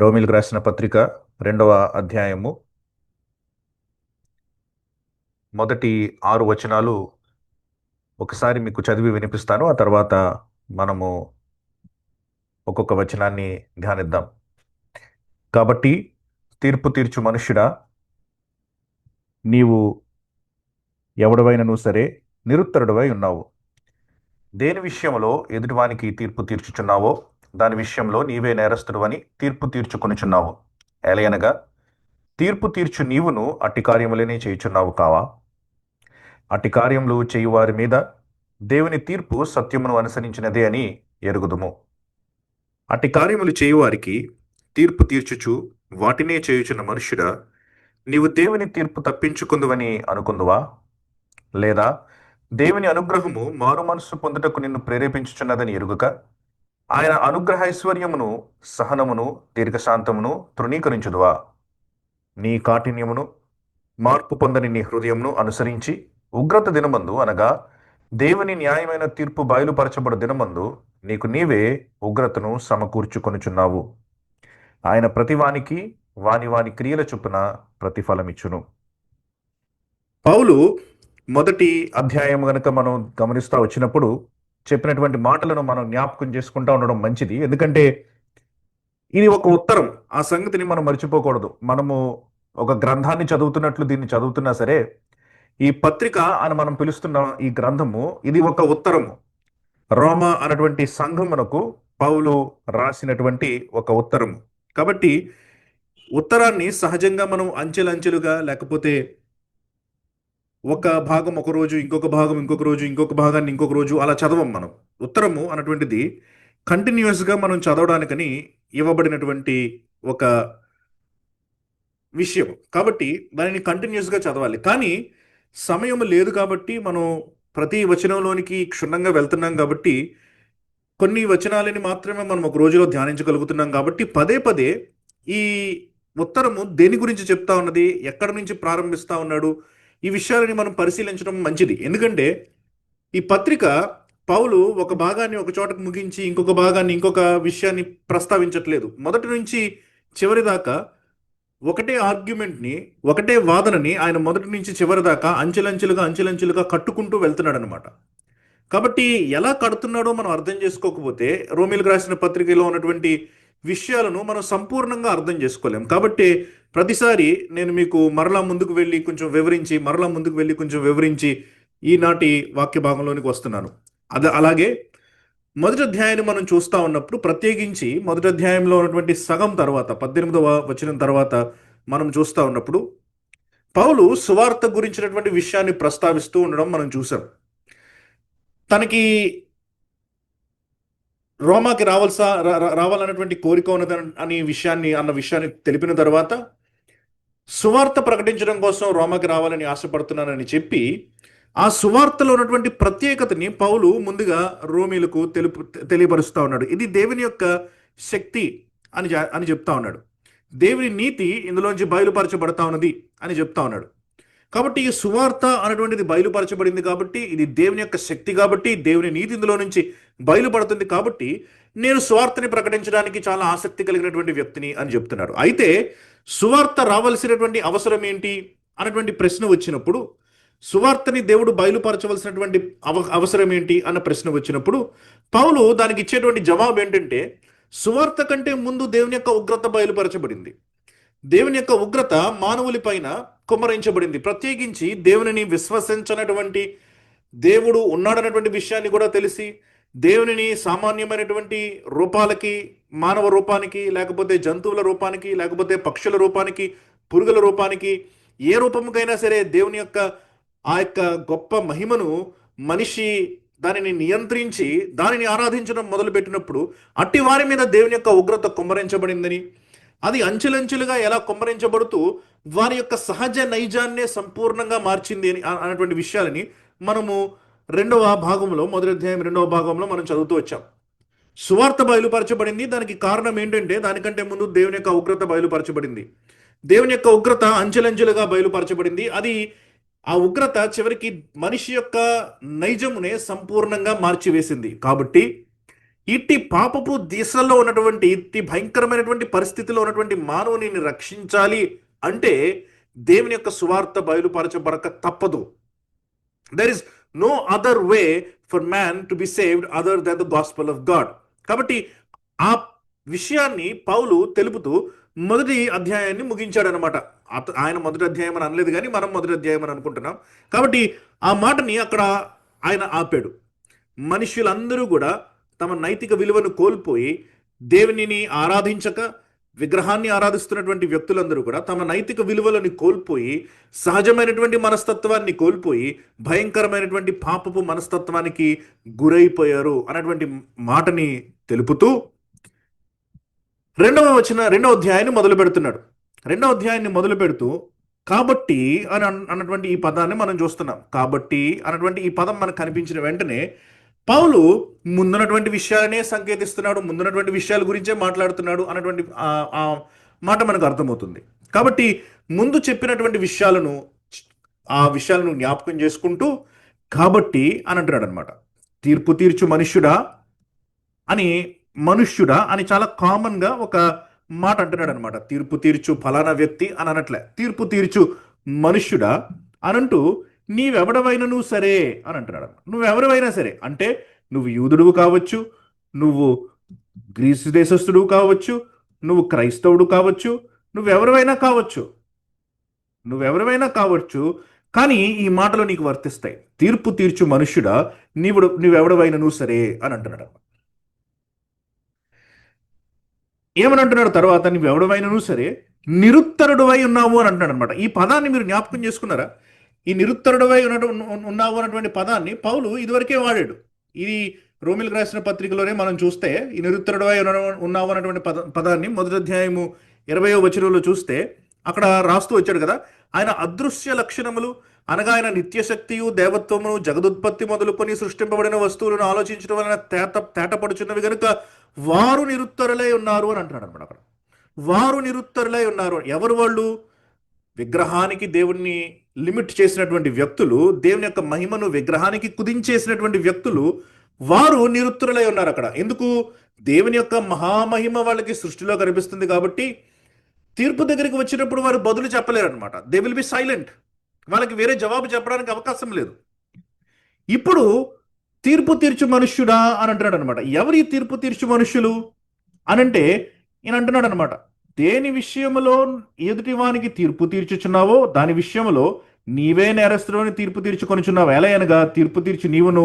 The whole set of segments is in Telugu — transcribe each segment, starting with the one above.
రోమిలకు రాసిన పత్రిక 2వ అధ్యాయము మొదటి 6 వచనాలు ఒకసారి మీకు చదివి వినిపిస్తాను. ఆ తర్వాత మనము ఒక్కొక్క వచనాన్ని ధ్యానిద్దాం. కాబట్టి తీర్పు తీర్చు మనుష్యుడా, నీవు ఎవడవైనను సరే నిరుత్తరుడవై ఉన్నావు. దేని విషయంలో ఎదుటివానికి తీర్పు తీర్చుచున్నావో దాని విషయంలో నీవే నేరస్తుడవని తీర్పు తీర్చుకొనుచున్నావు. ఎలయనగా తీర్పు తీర్చు నీవును అట్టి కార్యములనే చేయుచున్నావు కావా? అట్టి కార్యములు చేయువారి మీద దేవుని తీర్పు సత్యమును అనుసరించినదే అని ఎరుగుదుము. అట్టి కార్యములు చేయువారికి తీర్పు తీర్చుచు వాటినే చేయుచున్న మనుష్యుడా, నీవు దేవుని తీర్పు తప్పించుకుందువని అనుకుందువా? లేదా దేవుని అనుగ్రహము మారు మనస్సు పొందుటకు నిన్ను ప్రేరేపించుచున్నదని ఎరుగుక ఆయన అనుగ్రహైశ్వర్యమును సహనమును దీర్ఘశాంతమును తృణీకరించుదువా? నీ కాఠిన్యమును మార్పు పొందని నీ హృదయమును అనుసరించి ఉగ్రత దినమందు అనగా దేవుని న్యాయమైన తీర్పు బయలుపరచబడు దినమందు నీకు నీవే ఉగ్రతను సమకూర్చుకొనుచున్నావు. ఆయన ప్రతివానికి వాని వాని క్రియల చొప్పున ప్రతిఫలమిచ్చును. పౌలు మొదటి అధ్యాయం గనుక మనం గమనిస్తూ వచ్చినప్పుడు చెప్పినటువంటి మాటలను మనం జ్ఞాపకం చేసుకుంటూ ఉండడం మంచిది. ఎందుకంటే ఇది ఒక ఉత్తరం. ఆ సంగతిని మనం మర్చిపోకూడదు. మనము ఒక గ్రంథాన్ని చదువుతున్నట్లు దీన్ని చదువుతున్నా సరే, ఈ పత్రిక అని మనం పిలుస్తున్న ఈ గ్రంథము ఇది ఒక ఉత్తరము. రోమా అన్నటువంటి సంఘమునకు పౌలు రాసినటువంటి ఒక ఉత్తరము. కాబట్టి ఉత్తరాన్ని సహజంగా మనం అంచెలంచెలుగా, లేకపోతే ఒక భాగం ఒక రోజు, ఇంకొక భాగం ఇంకొక రోజు, ఇంకొక భాగాన్ని ఇంకొక రోజు అలా చదవం మనం. ఉత్తరము అన్నటువంటిది కంటిన్యూస్గా మనం చదవడానికని ఇవ్వబడినటువంటి ఒక విషయం. కాబట్టి దానిని కంటిన్యూస్గా చదవాలి. కానీ సమయం లేదు కాబట్టి మనం ప్రతి వచనంలోనికి క్షుణ్ణంగా వెళ్తున్నాం కాబట్టి కొన్ని వచనాలని మాత్రమే మనం ఒక రోజులో ధ్యానించగలుగుతున్నాం కాబట్టి పదే పదే ఈ ఉత్తరము దేని గురించి చెప్తా ఉన్నది, ఎక్కడి నుంచి ప్రారంభిస్తా ఉన్నాడు, ఈ విషయాలని మనం పరిశీలించడం మంచిది. ఎందుకంటే ఈ పత్రిక పౌలు ఒక భాగాన్ని ఒక చోటకు ముగించి ఇంకొక భాగాన్ని ఇంకొక విషయాన్ని ప్రస్తావించట్లేదు. మొదటి నుంచి చివరి దాకా ఒకటే ఆర్గ్యుమెంట్ని, ఒకటే వాదనని ఆయన మొదటి నుంచి చివరి దాకా అంచెలంచెలుగా కట్టుకుంటూ వెళ్తున్నాడు అనమాట. కాబట్టి ఎలా కడుతున్నాడో మనం అర్థం చేసుకోకపోతే రోమిలకు రాసిన పత్రికలో ఉన్నటువంటి విషయాలను మనం సంపూర్ణంగా అర్థం చేసుకోలేం. కాబట్టి ప్రతిసారి నేను మీకు మరలా ముందుకు వెళ్ళి కొంచెం వివరించి ఈనాటి వాక్య భాగంలోనికి వస్తున్నాను. అలాగే మొదటి అధ్యాయాన్ని మనం చూస్తూ ఉన్నప్పుడు ప్రత్యేకించి మొదటి అధ్యాయంలో ఉన్నటువంటి సగం తర్వాత 18వ వచనం తర్వాత మనం చూస్తూ ఉన్నప్పుడు పౌలు సువార్త గురించినటువంటి విషయాన్ని ప్రస్తావిస్తూ ఉండడం మనం చూసాం. తనకి రోమాకి రావాలన్నటువంటి కోరిక ఉన్నది అన్న విషయాన్ని తెలిపిన తర్వాత సువార్త ప్రకటించడం కోసం రోమాకి రావాలని ఆశపడుతున్నానని చెప్పి ఆ సువార్తలో ఉన్నటువంటి ప్రత్యేకతని పౌలు ముందుగా రోమీలకు తెలియపరుస్తూ ఉన్నాడు. ఇది దేవుని యొక్క శక్తి అని చెప్తా ఉన్నాడు. దేవుని నీతి ఇందులోంచి బయలుపరచబడతా ఉన్నది అని చెప్తా ఉన్నాడు. కాబట్టి ఈ సువార్త అనేటువంటిది బయలుపరచబడింది కాబట్టి ఇది దేవుని యొక్క శక్తి, కాబట్టి దేవుని నీతి ఇందులో నుంచి బయలుపడుతుంది. కాబట్టి నేను సువార్తని ప్రకటించడానికి చాలా ఆసక్తి కలిగినటువంటి వ్యక్తిని అని చెప్తున్నాడు. అయితే సువార్త రావాల్సినటువంటి అవసరం ఏంటి అన్నటువంటి ప్రశ్న వచ్చినప్పుడు, సువార్తని దేవుడు బయలుపరచవలసినటువంటి అవసరం ఏంటి అన్న ప్రశ్న వచ్చినప్పుడు పౌలు దానికి ఇచ్చేటువంటి జవాబు ఏంటంటే, సువార్త కంటే ముందు దేవుని యొక్క ఉగ్రత బయలుపరచబడింది. దేవుని యొక్క ఉగ్రత మానవుల పైన కుమ్మరించబడింది. ప్రత్యేకించి దేవునిని విశ్వసించనటువంటి, దేవుడు ఉన్నాడన్నటువంటి విషయాన్ని కూడా తెలిసి దేవునిని సామాన్యమైనటువంటి రూపాలకి, మానవ రూపానికి, లేకపోతే జంతువుల రూపానికి, లేకపోతే పక్షుల రూపానికి, పురుగుల రూపానికి, ఏ రూపముకైనా సరే దేవుని యొక్క ఆ యొక్క గొప్ప మహిమను మనిషి దానిని నియంత్రించి దానిని ఆరాధించడం మొదలుపెట్టినప్పుడు అట్టి వారి మీద దేవుని యొక్క ఉగ్రత కుమ్మరించబడిందని, అది అంచెలంచెలుగా ఎలా కుమ్మరించబడుతూ వారి యొక్క సహజ నైజాన్నే సంపూర్ణంగా మార్చింది అని అన్నటువంటి విషయాలని మనము మొదటి అధ్యాయం 2వ భాగంలో మనం చదువుతూ వచ్చాం. సువార్త బయలుపరచబడింది. దానికి కారణం ఏంటంటే దానికంటే ముందు దేవుని యొక్క ఉగ్రత బయలుపరచబడింది. దేవుని యొక్క ఉగ్రత అంచెలంచెలుగా బయలుపరచబడింది. అది ఆ ఉగ్రత చివరికి మనిషి యొక్క నైజమునే సంపూర్ణంగా మార్చివేసింది. కాబట్టి ఇట్టి పాపపు దిశలో ఉన్నటువంటి ఇట్టి భయంకరమైనటువంటి పరిస్థితిలో ఉన్నటువంటి మానవుని రక్షించాలి అంటే దేవుని యొక్క సువార్త బయలుపరచబడక తప్పదు. There is no other way for man to be saved other than the gospel of God. కాబట్టి ఆ విషయాన్ని పౌలు తెలుపుతూ మొదటి అధ్యాయాన్ని ముగించాడు అనమాట. ఆయన మొదటి అధ్యాయం అని అనలేదు, కానీ మనం మొదటి అధ్యాయం అని అనుకుంటున్నాం. కాబట్టి ఆ మాటని అక్కడ ఆయన ఆపాడు. మనుష్యులందరూ కూడా తమ నైతిక విలువను కోల్పోయి దేవునిని ఆరాధించక విగ్రహాన్ని ఆరాధిస్తున్నటువంటి వ్యక్తులందరూ కూడా తమ నైతిక విలువలను కోల్పోయి సహజమైనటువంటి మనస్తత్వాన్ని కోల్పోయి భయంకరమైనటువంటి పాపపు మనస్తత్వానికి గురైపోయారు అన్నటువంటి మాటని తెలుపుతూ రెండవ అధ్యాయాన్ని మొదలు పెడుతున్నాడు. రెండవ అధ్యాయాన్ని మొదలు పెడుతూ కాబట్టి అని అన్నటువంటి ఈ పదాన్ని మనం చూస్తున్నాం. కాబట్టి అన్నటువంటి ఈ పదం మనకు కనిపించిన వెంటనే పౌలు ముందున్నటువంటి విషయాలనే సంకేతిస్తున్నాడు, ముందున్నటువంటి విషయాల గురించే మాట్లాడుతున్నాడు అన్నటువంటి ఆ మాట మనకు అర్థమవుతుంది. కాబట్టి ముందు చెప్పినటువంటి ఆ విషయాలను జ్ఞాపకం చేసుకుంటూ కాబట్టి అని అంటున్నాడు అనమాట. తీర్పు తీర్చు మనుష్యుడా అని చాలా కామన్గా ఒక మాట అంటున్నాడు అనమాట. తీర్పు తీర్చు ఫలానా వ్యక్తి అని అనట్లే, తీర్పు తీర్చు మనుష్యుడా అనంటూ నీవెవడవైనను సరే అని అంటున్నాడు. నువ్వెవరివైనా సరే అంటే నువ్వు యూదుడువు కావచ్చు, నువ్వు గ్రీసు దేశస్థుడువు కావచ్చు, నువ్వు క్రైస్తవుడు కావచ్చు, నువ్వెవరివైనా కావచ్చు, కానీ ఈ మాటలు నీకు వర్తిస్తాయి. తీర్పు తీర్చు మనుష్యుడా నువ్వెవడవైనను సరే అని అంటున్నాడు. ఏమని అంటున్నాడు తర్వాత? నువ్వెవడవైనను సరే నిరుత్తరుడువై ఉన్నావు అని అంటున్నాడు అనమాట. ఈ పదాన్ని మీరు జ్ఞాపకం చేసుకున్నారా? ఈ నిరుత్తరుడువై ఉన్నావు అన్నటువంటి పదాన్ని పౌలు ఇదివరకే వాడాడు. ఇది రోమిలకు రాసిన పత్రికలోనే మనం చూస్తే ఈ నిరుత్తరుడువై ఉన్నావు అన్నటువంటి పదాన్ని మొదటి అధ్యాయము 20వ వచనంలో చూస్తే అక్కడ రాస్తూ వచ్చాడు కదా. ఆయన అదృశ్య లక్షణములు అనగా ఆయన నిత్యశక్తియు దేవత్వమును జగదుత్పత్తి మొదలుకొని సృష్టింపబడిన వస్తువులను ఆలోచించడం వలన తేటపడుచున్నవి కనుక వారు నిరుత్తరులై ఉన్నారు అని అంటున్నాడు అనమాట. అక్కడ వారు నిరుత్తరులై ఉన్నారు. ఎవరు వాళ్ళు? విగ్రహానికి దేవుణ్ణి లిమిట్ చేసినటువంటి వ్యక్తులు, దేవుని యొక్క మహిమను విగ్రహానికి కుదించేసినటువంటి వ్యక్తులు, వారు నిరుత్తరులై ఉన్నారు అక్కడ. ఎందుకు? దేవుని యొక్క మహామహిమ వాళ్ళకి సృష్టిలో కనిపిస్తుంది కాబట్టి తీర్పు దగ్గరికి వచ్చినప్పుడు వారు బదులు చెప్పలేరు అనమాట. They will be silent. వాళ్ళకి వేరే జవాబు చెప్పడానికి అవకాశం లేదు. ఇప్పుడు తీర్పు తీర్చు మనుష్యుడా అని అంటున్నాడు అనమాట. ఎవరి తీర్పు తీర్చు మనుష్యులు అనంటే ఈయన అంటున్నాడు అనమాట, దేని విషయంలో ఎదుటివానికి తీర్పు తీర్చుచున్నావో దాని విషయంలో నీవే నేరస్తులని తీర్పు తీర్చుకొనిచున్నావు. ఎలా అనగా తీర్పు తీర్చి నీవును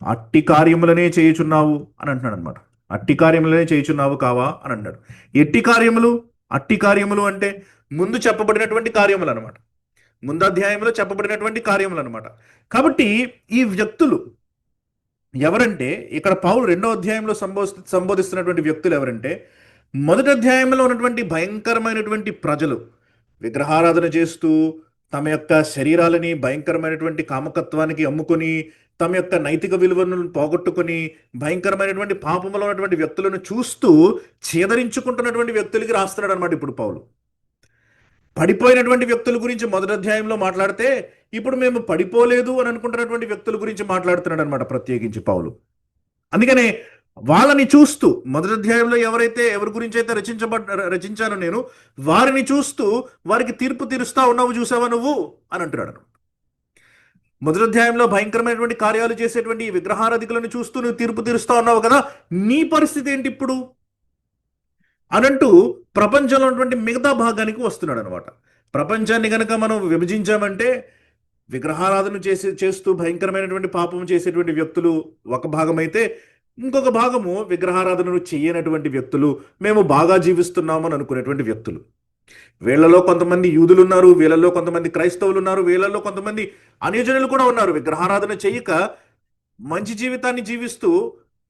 అట్టి కార్యములనే చేయుచున్నావు అని అంటున్నాడు అనమాట. అట్టి కార్యములనే చేయుచున్నావు కావా అని అంటాడు. ఎట్టి కార్యములు? అట్టి కార్యములు అంటే ముందు చెప్పబడినటువంటి కార్యములు అనమాట. ముందు అధ్యాయంలో చెప్పబడినటువంటి కార్యములు అనమాట. కాబట్టి ఈ వ్యక్తులు ఎవరంటే ఇక్కడ పౌలు 2వ అధ్యాయంలో సంబోధిస్తున్నటువంటి వ్యక్తులు ఎవరంటే మొదటి అధ్యాయంలో ఉన్నటువంటి భయంకరమైనటువంటి ప్రజలు విగ్రహారాధన చేస్తూ తమ యొక్క శరీరాలని భయంకరమైనటువంటి కామకత్వానికి అమ్ముకొని తమ యొక్క నైతిక విలువలను పోగొట్టుకొని భయంకరమైనటువంటి పాపంలో ఉన్నటువంటి వ్యక్తులను చూస్తూ చేదరించుకుంటున్నటువంటి వ్యక్తులకి రాస్తున్నాడు అనమాట. ఇప్పుడు పౌలు పడిపోయినటువంటి వ్యక్తుల గురించి మొదటి అధ్యాయంలో మాట్లాడితే ఇప్పుడు మేము పడిపోలేదు అని అనుకుంటున్నటువంటి వ్యక్తుల గురించి మాట్లాడుతున్నాడు అనమాట ప్రత్యేకించి పౌలు. అందుకనే వాళ్ళని చూస్తూ మొదటి అధ్యాయంలో ఎవరి గురించి అయితే రచించానో నేను వారిని చూస్తూ వారికి తీర్పు తీరుస్తా ఉన్నావు, చూసావా నువ్వు అని అంటున్నాడు. మొదటి అధ్యాయంలో భయంకరమైనటువంటి కార్యాలు చేసేటువంటి విగ్రహారాధికులను చూస్తూ నువ్వు తీర్పు తీరుస్తా ఉన్నావు కదా, నీ పరిస్థితి ఏంటి ఇప్పుడు అనంటూ ప్రపంచంలో ఉన్నటువంటి మిగతా భాగానికి వస్తున్నాడు అనమాట. ప్రపంచాన్ని కనుక మనం విభజించామంటే విగ్రహారాధన చేస్తూ భయంకరమైనటువంటి పాపం చేసేటువంటి వ్యక్తులు ఒక భాగం అయితే, ఇంకొక భాగము విగ్రహారాధనను చేయనటువంటి వ్యక్తులు, మేము బాగా జీవిస్తున్నామని అనుకునేటువంటి వ్యక్తులు. వీళ్ళలో కొంతమంది యూదులు ఉన్నారు, వీళ్ళలో కొంతమంది క్రైస్తవులు ఉన్నారు, వీళ్ళలో కొంతమంది అన్యజనులు కూడా ఉన్నారు. విగ్రహారాధన చేయక మంచి జీవితాన్ని జీవిస్తూ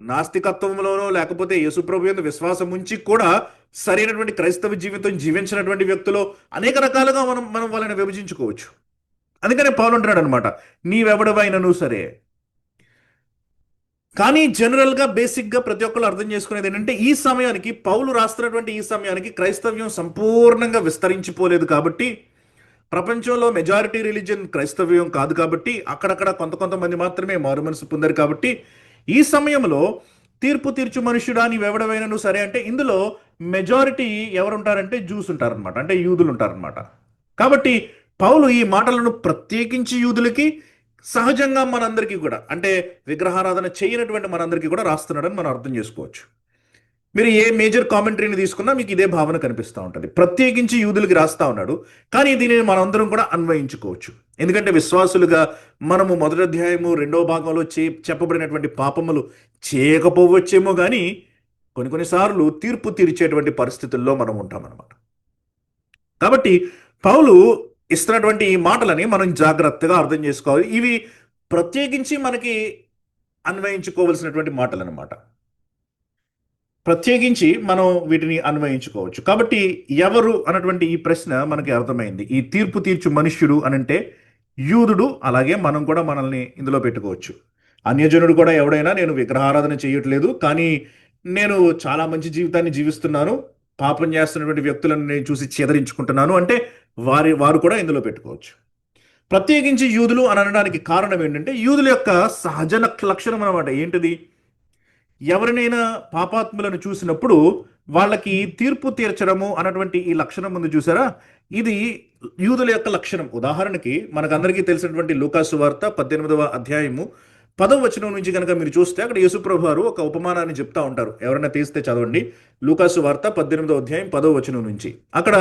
నాస్తికత్వంలోనో లేకపోతే యేసుప్రభు యందు విశ్వాసం ఉంచి కూడా సరైనటువంటి క్రైస్తవ జీవితం జీవించినటువంటి వ్యక్తులు అనేక రకాలుగా మనం వాళ్ళని విభజించుకోవచ్చు. అందుకనే పౌలు అంటున్నాడు అనమాట, నీవెవడవైనను సరే. కానీ జనరల్గా బేసిక్గా ప్రతి ఒక్కరు అర్థం చేసుకునేది ఏంటంటే ఈ సమయానికి పౌలు రాస్తున్నటువంటి ఈ సమయానికి క్రైస్తవ్యం సంపూర్ణంగా విస్తరించిపోలేదు కాబట్టి, ప్రపంచంలో మెజారిటీ రిలీజియన్ క్రైస్తవ్యం కాదు కాబట్టి, అక్కడక్కడ కొంతమంది మాత్రమే మారు మనసు పొందారు కాబట్టి ఈ సమయంలో తీర్పు తీర్చు మనుష్యుడా నీవెవడవైనను సరే అంటే ఇందులో మెజారిటీ ఎవరుంటారంటే జూస్ ఉంటారనమాట, అంటే యూదులు ఉంటారనమాట. కాబట్టి పౌలు ఈ మాటలను ప్రత్యేకించి యూదులకి, సహజంగా మనందరికీ కూడా, అంటే విగ్రహారాధన చేయనటువంటి మనందరికీ కూడా రాస్తున్నాడని మనం అర్థం చేసుకోవచ్చు. మీరు ఏ మేజర్ కామెంటరీని తీసుకున్నా మీకు ఇదే భావన కనిపిస్తూ ఉంటుంది. ప్రత్యేకించి యూదులకి రాస్తా ఉన్నాడు, కానీ దీనిని మనందరం కూడా అన్వయించుకోవచ్చు. ఎందుకంటే విశ్వాసులుగా మనము మొదటి అధ్యాయము 2వ భాగంలో చెప్పబడినటువంటి పాపములు చేయకపోవచ్చేమో కానీ కొన్నిసార్లు తీర్పు తీర్చేటువంటి పరిస్థితుల్లో మనం ఉంటామన్నమాట. కాబట్టి పౌలు ఇస్తున్నటువంటి ఈ మాటలని మనం జాగ్రత్తగా అర్థం చేసుకోవాలి. ఇవి ప్రత్యేకించి మనకి అన్వయించుకోవలసినటువంటి మాటలు అన్నమాట. ప్రత్యేకించి మనం వీటిని అన్వయించుకోవచ్చు. కాబట్టి ఎవరు అన్నటువంటి ఈ ప్రశ్న మనకి అర్థమైంది. ఈ తీర్పు తీర్చు మనుష్యుడు అనంటే యూదుడు, అలాగే మనం కూడా మనల్ని ఇందులో పెట్టుకోవచ్చు. అన్యజనుడు కూడా ఎవడైనా నేను విగ్రహారాధన చేయట్లేదు, కానీ నేను చాలా మంచి జీవితాన్ని జీవిస్తున్నాను, పాపం చేస్తున్నటువంటి వ్యక్తులను నేను చూసి చేదరించుకుంటున్నాను అంటే వారు కూడా ఇందులో పెట్టుకోవచ్చు. ప్రత్యేకించి యూదులు అని అనడానికి కారణం ఏంటంటే యూదుల యొక్క సహజ లక్షణం అనమాట. ఏంటిది? ఎవరినైనా పాపాత్ములను చూసినప్పుడు వాళ్ళకి తీర్పు తీర్చడము అన్నటువంటి ఈ లక్షణం ముందు చూసారా, ఇది యూదుల యొక్క లక్షణం. ఉదాహరణకి మనకందరికీ తెలిసినటువంటి లూకాసు వార్త 18వ అధ్యాయము 10వ వచనం నుంచి కనుక మీరు చూస్తే అక్కడ యేసుప్రభు వారు ఒక ఉపమానాన్ని చెప్తా ఉంటారు. ఎవరైనా తీస్తే చదవండి. లూకాసు వార్త 18వ అధ్యాయం 10వ వచనం నుంచి. అక్కడ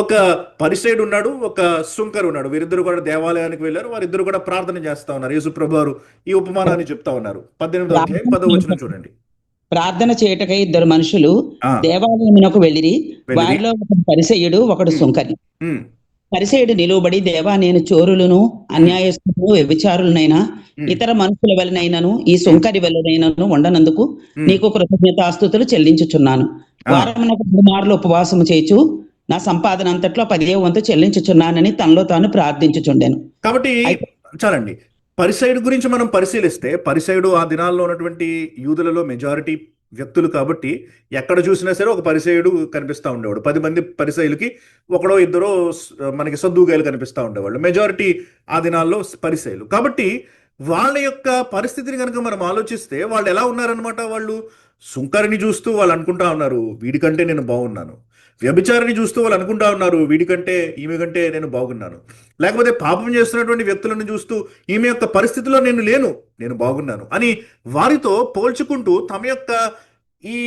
ఒక పరిసయుడు ఉన్నాడు, ఒక సుంకరు ఉన్నాడు. వీరిద్దరు కూడా దేవాలయానికి వెళ్ళారు. వారిద్దరు కూడా ప్రార్థన చేస్తా ఉన్నారు. యేసుప్రభు వారు ఈ ఉపమానాన్ని చెప్తా ఉన్నారు. 18వ అధ్యాయం 10వ వచనం చూడండి. ప్రార్థన చేయటకై ఇద్దరు మనుషులు దేవాలయమునకు వెళ్ళిరి. వారిలో ఒకడు పరిసయ్యుడు, ఒకడు సుంకరి. పరిసయ్యుడు నిలువబడి, దేవా, నేను చోరులను, అన్యాయస్తులను, వ్యభిచారులనైనా ఇతర మనుషుల వలనైనను ఈ సుంకరి వలనైనను ఉండనందుకు నీకు కృతజ్ఞతాస్తుతులు చెల్లించుచున్నాను. వారమునకు 3 మార్లు ఉపవాసము చేయుచు నా సంపాదన అంతట్లో 10వ వంతు చెల్లించుచున్నానని తనలో తాను ప్రార్థించుచుండెను. కాబట్టి చాలండి. పరిసయుడు గురించి మనం పరిశీలిస్తే, పరిసయుడు ఆ దినాల్లో ఉన్నటువంటి యూదులలో మెజారిటీ వ్యక్తులు కాబట్టి ఎక్కడ చూసినా సరే ఒక పరిసయుడు కనిపిస్తూ ఉండేవాడు. 10 మంది పరిసయులకి ఒకడో ఇద్దరో మనకి సద్దుగాయలు కనిపిస్తూ ఉండేవాళ్ళు. మెజారిటీ ఆ దినాల్లో పరిసయులు. కాబట్టి వాళ్ళ యొక్క పరిస్థితిని కనుక మనం ఆలోచిస్తే వాళ్ళు ఎలా ఉన్నారనమాట, వాళ్ళు సుంకరిని చూస్తూ వాళ్ళు అనుకుంటా ఉన్నారు, వీడికంటే నేను బాగున్నాను. వ్యభిచారిని చూస్తూ వాళ్ళు అనుకుంటా ఉన్నారు, వీడికంటే ఈమె కంటే నేను బాగున్నాను. లేకపోతే పాపం చేస్తున్నటువంటి వ్యక్తులను చూస్తూ ఈమె యొక్క పరిస్థితిలో నేను లేను, నేను బాగున్నాను అని వారితో పోల్చుకుంటూ తమ యొక్క ఈ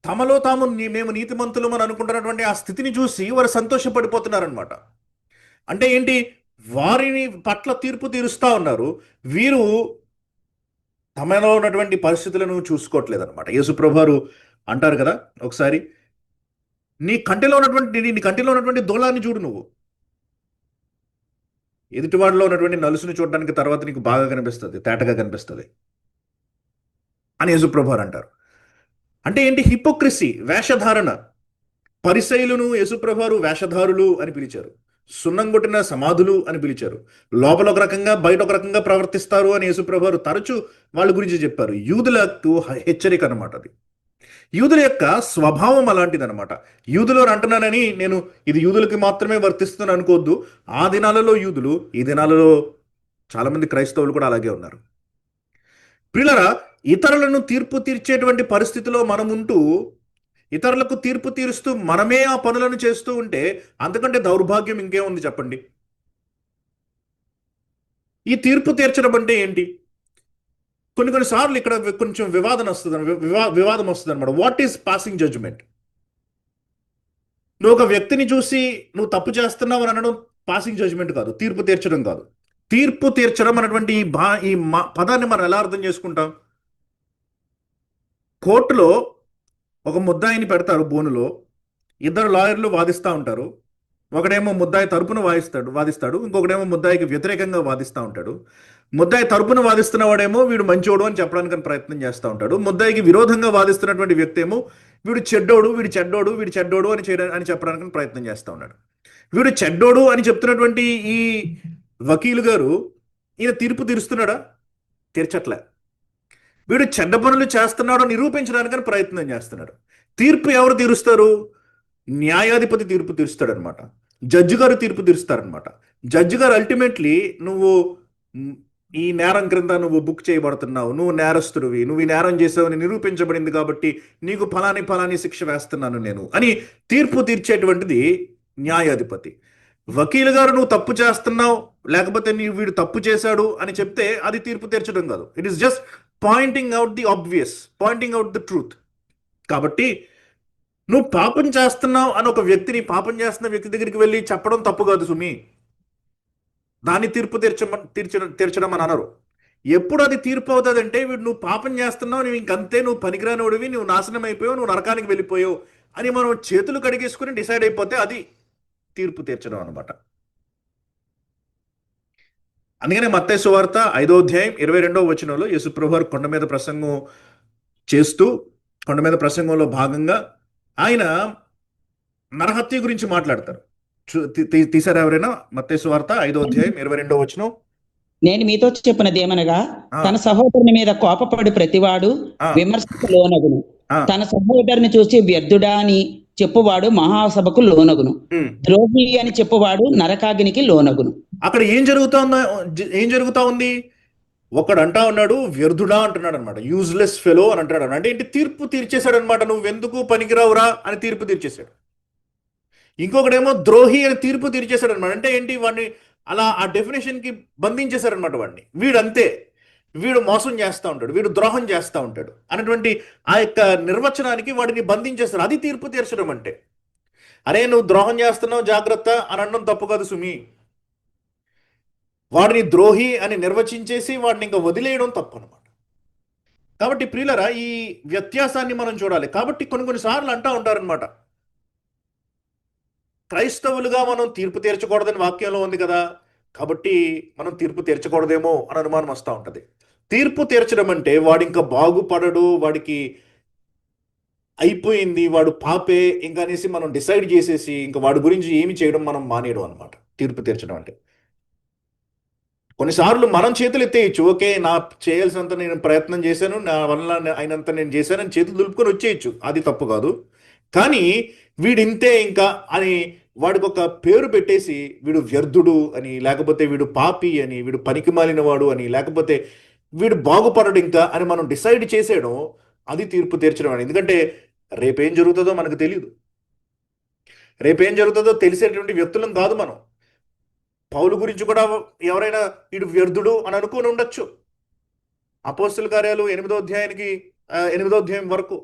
తమలో తాము మేము నీతిమంతులు అని అనుకుంటున్నటువంటి ఆ స్థితిని చూసి వారు సంతోషపడిపోతున్నారనమాట. అంటే ఏంటి? వారిని పట్ల తీర్పు తీరుస్తూ ఉన్నారు. వీరు తమలో ఉన్నటువంటి పరిస్థితులను చూసుకోవట్లేదు అనమాట. యేసుప్రభు వారు అంటారు కదా ఒకసారి, నీ కంటిలో ఉన్నటువంటి దూలాన్ని చూడు, నువ్వు ఎదుటివాడిలో ఉన్నటువంటి నలుసుని చూడడానికి తర్వాత నీకు బాగా కనిపిస్తుంది, తేటగా కనిపిస్తుంది అని యేసుప్రభు వారు అంటారు. అంటే ఏంటి? హిపోక్రసీ, వేషధారణ. పరిసయులను యేసుప్రభు వారు వేషధారులు అని పిలిచారు, సున్నం కొట్టిన సమాధులు అని పిలిచారు. లోపల ఒక రకంగా బయట ఒక రకంగా ప్రవర్తిస్తారు అని యేసుప్రభు వారు తరచూ వాళ్ళ గురించి చెప్పారు. యూదులకు హెచ్చరిక అనమాట అది. యూదుల యొక్క స్వభావం అలాంటిదనమాట. యూదులు అంటున్నానని నేను ఇది యూదులకి మాత్రమే వర్తిస్తుంది అనుకోవద్దు. ఆ దినాలలో యూదులు, ఈ దినాలలో చాలామంది క్రైస్తవులు కూడా అలాగే ఉన్నారు. ప్రియులారా, ఇతరులను తీర్పు తీర్చేటువంటి పరిస్థితిలో మనం ఉంటూ ఇతరులకు తీర్పు తీరుస్తూ మనమే ఆ పనులను చేస్తూ ఉంటే అంతకంటే దౌర్భాగ్యం ఇంకేముంది చెప్పండి? ఈ తీర్పు తీర్చడం అంటే ఏంటి? కొన్నిసార్లు ఇక్కడ కొంచెం వివాదం వస్తుంది అనమాట. What is passing judgement? నువ్వు ఒక వ్యక్తిని చూసి నువ్వు తప్పు చేస్తున్నావు అని అనడం పాసింగ్ జడ్జిమెంట్ కాదు, తీర్పు తీర్చడం కాదు. తీర్పు తీర్చడం అన్నటువంటి ఈ పదాన్ని మనం ఎలా అర్థం చేసుకుంటాం? కోర్టులో ఒక ముద్దాయిని పెడతారు, బోనులో 2 లాయర్లు వాదిస్తూ ఉంటారు. ఒకడేమో ముద్దాయి తరపున వాదిస్తాడు, ఇంకొకడేమో ముద్దాయికి వ్యతిరేకంగా వాదిస్తూ ఉంటాడు. ముద్దాయి తరపున వాదిస్తున్న వాడేమో వీడు మంచోడు అని చెప్పడానికి ప్రయత్నం చేస్తూ ఉంటాడు. ముద్దాయికి విరోధంగా వాదిస్తున్నటువంటి వ్యక్తి ఏమో వీడు చెడ్డోడు, వీడు చెడ్డోడు అని చెప్పడానికి ప్రయత్నం చేస్తూ ఉన్నాడు. వీడు చెడ్డోడు అని చెప్తున్నటువంటి ఈ వకీలు గారు ఈయన తీర్పు తీరుస్తున్నాడా? తీర్చట్లే. వీడు చెడ్డ పనులు చేస్తున్నాడో నిరూపించడానికని ప్రయత్నం చేస్తున్నాడు. తీర్పు ఎవరు తీరుస్తారు? న్యాయాధిపతి తీర్పు తీరుస్తాడనమాట. జడ్జి గారు తీర్పు తీరుస్తారనమాట. జడ్జి గారు అల్టిమేట్లీ నువ్వు ఈ నేరం క్రింద నువ్వు బుక్ చేయబడుతున్నావు, నువ్వు నేరస్తుడివి, నువ్వు ఈ నేరం చేసావని నిరూపించబడింది కాబట్టి నీకు ఫలాని శిక్ష వేస్తున్నాను నేను అని తీర్పు తీర్చేటువంటిది న్యాయాధిపతి. వకీలు గారు నువ్వు తప్పు చేస్తున్నావు, లేకపోతే వీడు తప్పు చేశాడు అని చెప్తే అది తీర్పు తీర్చడం కాదు. It is just pointing out the obvious, pointing out the truth. కాబట్టి నువ్వు పాపం చేస్తున్నావు అని ఒక వ్యక్తిని, పాపం చేస్తున్న వ్యక్తి దగ్గరికి వెళ్ళి చెప్పడం తప్పు కాదు సుమి. దాన్ని తీర్పు తీర్చడం అని అనరు. ఎప్పుడు అది తీర్పు అవుతుందంటే వీడు నువ్వు పాపం చేస్తున్నావు, నువ్వు ఇంకంతే, నువ్వు పనికిరానివాడివి, నువ్వు నాశనం అయిపోయావు, నువ్వు నరకానికి వెళ్ళిపోయావు అని మనం చేతులు కడిగేసుకుని డిసైడ్ అయిపోతే అది తీర్పు తీర్చడం అనమాట. అందుకనే మత్తయి సువార్త 5వ అధ్యాయం 22వ వచనంలో యేసుప్రభు వారు కొండ మీద ప్రసంగం చేస్తూ, కొండ మీద ప్రసంగంలో భాగంగా ఆయన నరహత్య గురించి మాట్లాడతారు. తీసారా ఎవరైనా? మత్తయి సువార్త 5వ అధ్యాయం 22వ వచనం. నేను మీతో చెప్పినది ఏమనగా, తన సహోదరుని మీద కోపపడి ప్రతివాడు విమర్శకు లోనగును, తన సహోదరుని చూసి వ్యర్థుడా అని చెప్పువాడు మహాసభకు లోనగును, ద్రోహి అని చెప్పువాడు నరకాగ్నికి లోనగును. అక్కడ ఏం జరుగుతా ఉంది? ఒకడు అంటా ఉన్నాడు, వ్యర్థుడా అంటున్నాడు అనమాట, యూజ్లెస్ ఫెలో అని అంటాడు. అంటే ఏంటి? తీర్పు తీర్చేశాడు అనమాట, నువ్వెందుకు పనికిరావురా అని తీర్పు తీర్చేశాడు. ఇంకొకడేమో ద్రోహి అని తీర్పు తీర్చేశాడు అనమాట. అంటే ఏంటి? వాడిని అలా ఆ డెఫినేషన్కి బంధించేశారనమాట వాడిని. వీడంతే, వీడు మోసం చేస్తూ ఉంటాడు, వీడు ద్రోహం చేస్తూ ఉంటాడు అనేటువంటి ఆ యొక్క నిర్వచనానికి వాడిని బంధించేస్తారు. అది తీర్పు తీర్చడం అంటే. అరే నువ్వు ద్రోహం చేస్తున్నావు జాగ్రత్త అని అనడం తప్పు కాదు సుమి. వాడిని ద్రోహి అని నిర్వచించేసి వాడిని ఇంకా వదిలేయడం తప్పు అనమాట. కాబట్టి ప్రియులరా, ఈ వ్యత్యాసాన్ని మనం చూడాలి. కాబట్టి కొన్నిసార్లు అంటూ ఉంటారనమాట, క్రైస్తవులుగా మనం తీర్పు తీర్చకూడదని వాక్యంలో ఉంది కదా, కాబట్టి మనం తీర్పు తీర్చకూడదేమో అని అనుమానం వస్తూ ఉంటుంది. తీర్పు తీర్చడం అంటే వాడు ఇంకా బాగుపడడు, వాడికి అయిపోయింది, వాడు పాపే ఇంకా అనేసి మనం డిసైడ్ చేసేసి ఇంకా వాడి గురించి ఏమి చేయడం మనం మానేయడం అనమాట తీర్పు తీర్చడం అంటే. కొన్నిసార్లు మనం చేతులు ఎత్తేయచ్చు, ఓకే నా చేయాల్సినంత నేను ప్రయత్నం చేశాను, నా వల్ల అయినంత నేను చేశానని చేతులు దులుపుకొని వచ్చేయచ్చు, అది తప్పు కాదు. కానీ వీడింతే ఇంకా అని వాడికి ఒక పేరు పెట్టేసి వీడు వ్యర్థుడు అని, లేకపోతే వీడు పాపి అని, వీడు పనికి మాలినవాడు అని, లేకపోతే వీడు బాగుపడడు ఇంకా అని మనం డిసైడ్ చేసేయడం అది తీర్పు తీర్చడం అని. ఎందుకంటే రేపేం జరుగుతుందో మనకు తెలియదు. రేపేం జరుగుతుందో తెలిసేటువంటి వ్యక్తులం కాదు మనం. పౌలు గురించి కూడా ఎవరైనా వీడు వ్యర్థుడు అని అనుకుని ఉండొచ్చు. అపోస్తల కార్యాలు 8వ అధ్యాయం వరకు.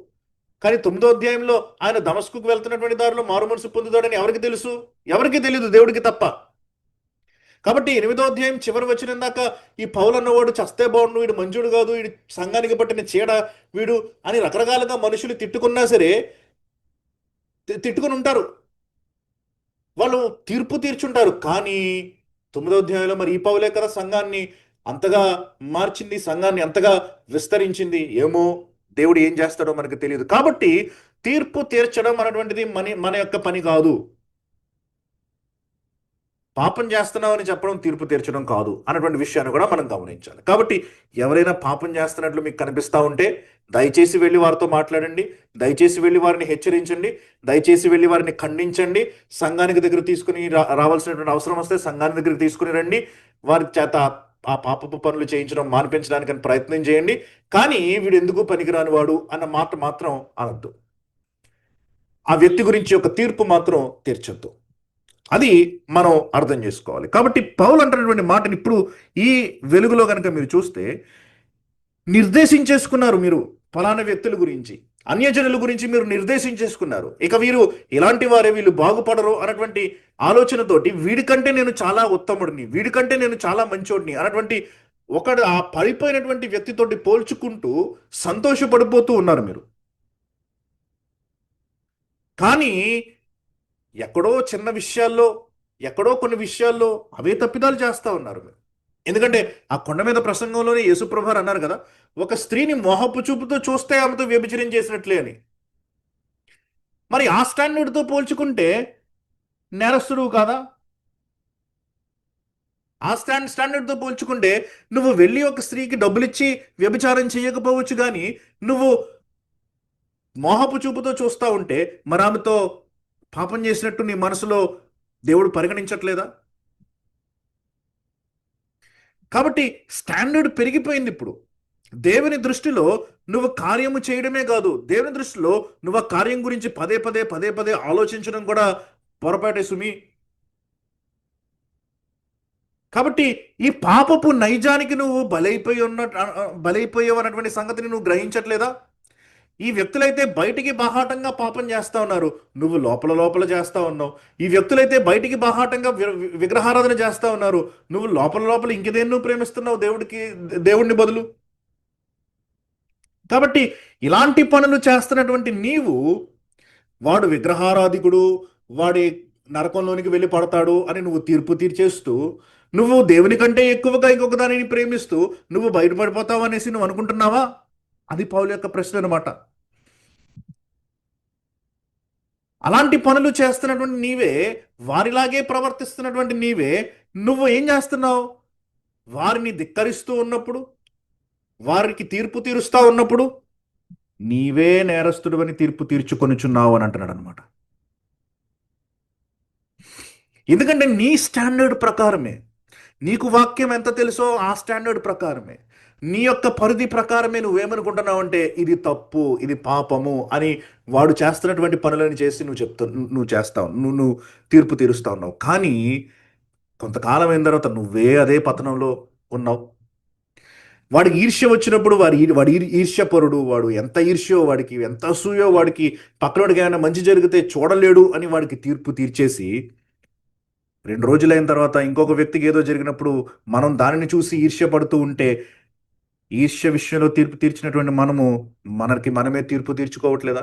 కానీ 9వ అధ్యాయంలో ఆయన దమస్కుకు వెళ్తున్నటువంటి దారిలో మారు మనసు పొందుతాడని ఎవరికి తెలుసు? ఎవరికి తెలియదు, దేవుడికి తప్ప. కాబట్టి 8వ అధ్యాయం చివరి వచ్చిన దాకా ఈ పౌలు అన్నవాడు చస్తే బాగుండు, వీడు మంచుడు కాదు, వీడు సంఘానికి పట్టిన చీడ వీడు అని రకరకాలుగా మనుషులు తిట్టుకున్నా సరే తిట్టుకుని ఉంటారు, వాళ్ళు తీర్పు తీర్చుంటారు. కానీ 9వ అధ్యాయంలో మరి ఈ పౌలే కదా సంఘాన్ని అంతగా మార్చింది, సంఘాన్ని అంతగా విస్తరించింది. ఏమో దేవుడు ఏం చేస్తాడో మనకు తెలియదు. కాబట్టి తీర్పు తీర్చడం అనేటువంటిది మన యొక్క పని కాదు. పాపం చేస్తున్నామని చెప్పడం తీర్పు తీర్చడం కాదు అన్నటువంటి విషయాన్ని కూడా మనం గమనించాలి. కాబట్టి ఎవరైనా పాపం చేస్తున్నట్లు మీకు కనిపిస్తూ ఉంటే దయచేసి వెళ్ళి వారితో మాట్లాడండి, దయచేసి వెళ్ళి వారిని హెచ్చరించండి, దయచేసి వెళ్ళి వారిని ఖండించండి. సంఘానికి దగ్గర తీసుకుని రావాల్సినటువంటి అవసరం వస్తే సంఘానికి దగ్గరికి తీసుకుని రండి. వారి చేత ఆ పాపపు పనులు చేయించడం మానిపించడానికి ప్రయత్నం చేయండి. కానీ వీడు ఎందుకు పనికిరాని వాడు అన్న మాట మాత్రం అనద్దు. ఆ వ్యక్తి గురించి ఒక తీర్పు మాత్రం తీర్చొద్దు. అది మనం అర్థం చేసుకోవాలి. కాబట్టి పౌలు అంటున్నటువంటి మాటని ఇప్పుడు ఈ వెలుగులో కనుక మీరు చూస్తే నిర్దేశించేసుకున్నారు. మీరు ఫలానా వ్యక్తుల గురించి, అన్యజనుల గురించి మీరు నిర్దేశించేసుకున్నారు. ఇక వీరు ఇలాంటి వారే, వీళ్ళు బాగుపడరు అన్నటువంటి ఆలోచనతోటి వీడికంటే నేను చాలా ఉత్తముడిని, వీడికంటే నేను చాలా మంచోడిని అన్నటువంటి ఒకడు ఆ పడిపోయినటువంటి వ్యక్తితోటి పోల్చుకుంటూ సంతోషపడిపోతూ ఉన్నారు మీరు. కానీ ఎక్కడో చిన్న విషయాల్లో, ఎక్కడో కొన్ని విషయాల్లో అవే తప్పిదాలు చేస్తూ ఉన్నారు మీరు. ఎందుకంటే ఆ కొండ మీద ప్రసంగంలోనే యేసుప్రభువారు అన్నారు కదా, ఒక స్త్రీని మోహపు చూపుతో చూస్తే ఆమెతో వ్యభిచారం చేసినట్లే అని. మరి ఆ స్టాండర్డ్తో పోల్చుకుంటే నేరస్తుడు కాదా? ఆ స్టాండర్డ్తో పోల్చుకుంటే నువ్వు వెళ్ళి ఒక స్త్రీకి డబ్బులు ఇచ్చి వ్యభిచారం చేయకపోవచ్చు, కానీ నువ్వు మోహపు చూపుతో చూస్తూ ఉంటే మరి ఆమెతో పాపం చేసినట్టు నీ మనసులో దేవుడు పరిగణించట్లేదా? కాబట్టి స్టాండర్డ్ పెరిగిపోయింది ఇప్పుడు. దేవుని దృష్టిలో నువ్వు కార్యము చేయడమే కాదు, దేవుని దృష్టిలో నువ్వు ఆ కార్యం గురించి పదే పదే పదే పదే ఆలోచించడం కూడా పొరపాటే సుమి. కాబట్టి ఈ పాపపు నైజానికి నువ్వు బలైపోయావు అన్నటువంటి సంగతిని నువ్వు గ్రహించట్లేదా? ఈ వ్యక్తులైతే బయటికి బాహాటంగా పాపం చేస్తా ఉన్నారు, నువ్వు లోపల లోపల చేస్తా ఉన్నావు. ఈ వ్యక్తులైతే బయటికి బాహాటంగా విగ్రహారాధన చేస్తా ఉన్నారు, నువ్వు లోపల లోపల ఇంకేదేం నువ్వు ప్రేమిస్తున్నావు దేవుడిని బదులు. కాబట్టి ఇలాంటి పనులు చేస్తున్నటువంటి నీవు, వాడు విగ్రహారాధికుడు, వాడి నరకంలోనికి వెళ్ళి పడతాడు అని నువ్వు తీర్పు తీర్చేస్తూ, నువ్వు దేవుని కంటే ఎక్కువగా ఇంకొక దానిని ప్రేమిస్తూ నువ్వు బయటపడిపోతావు అనేసి నువ్వు అనుకుంటున్నావా? అది పౌలు యొక్క ప్రశ్న అనమాట. అలాంటి పనులు చేస్తున్నటువంటి నీవే, వారిలాగే ప్రవర్తిస్తున్నటువంటి నీవే, నువ్వు ఏం చేస్తున్నావు? వారిని ధిక్కరిస్తూ ఉన్నప్పుడు, వారికి తీర్పు తీరుస్తా ఉన్నప్పుడు నీవే నేరస్తుడు అని తీర్పు తీర్చుకొనిచున్నావు అని అంటున్నాడు అనమాట. ఎందుకంటే నీ స్టాండర్డ్ ప్రకారమే, నీకు వాక్యం ఎంత తెలుసో ఆ స్టాండర్డ్ ప్రకారమే, నీ యొక్క పరిధి ప్రకారమే నువ్వేమనుకుంటున్నావు అంటే ఇది తప్పు, ఇది పాపము అని వాడు చేస్తున్నటువంటి పనులను చేసి నువ్వు చేస్తావు, నువ్వు తీర్పు తీరుస్తా ఉన్నావు. కానీ కొంతకాలం అయిన తర్వాత నువ్వే అదే పతనంలో ఉన్నావు. వాడికి ఈర్ష్య వచ్చినప్పుడు వాడి ఈర్ష్యపరుడు, వాడు ఎంత ఈర్ష్యో, వాడికి ఎంత అసూయో, వాడికి పక్కనోడికి ఏమైనా మంచి జరిగితే చూడలేడు అని వాడికి తీర్పు తీర్చేసి 2 రోజులైన తర్వాత ఇంకొక వ్యక్తికి ఏదో జరిగినప్పుడు మనం దానిని చూసి ఈర్ష్య పడుతూ ఉంటే, ఈర్ష్య విషయంలో తీర్పు తీర్చినటువంటి మనకి మనమే తీర్పు తీర్చుకోవట్లేదా?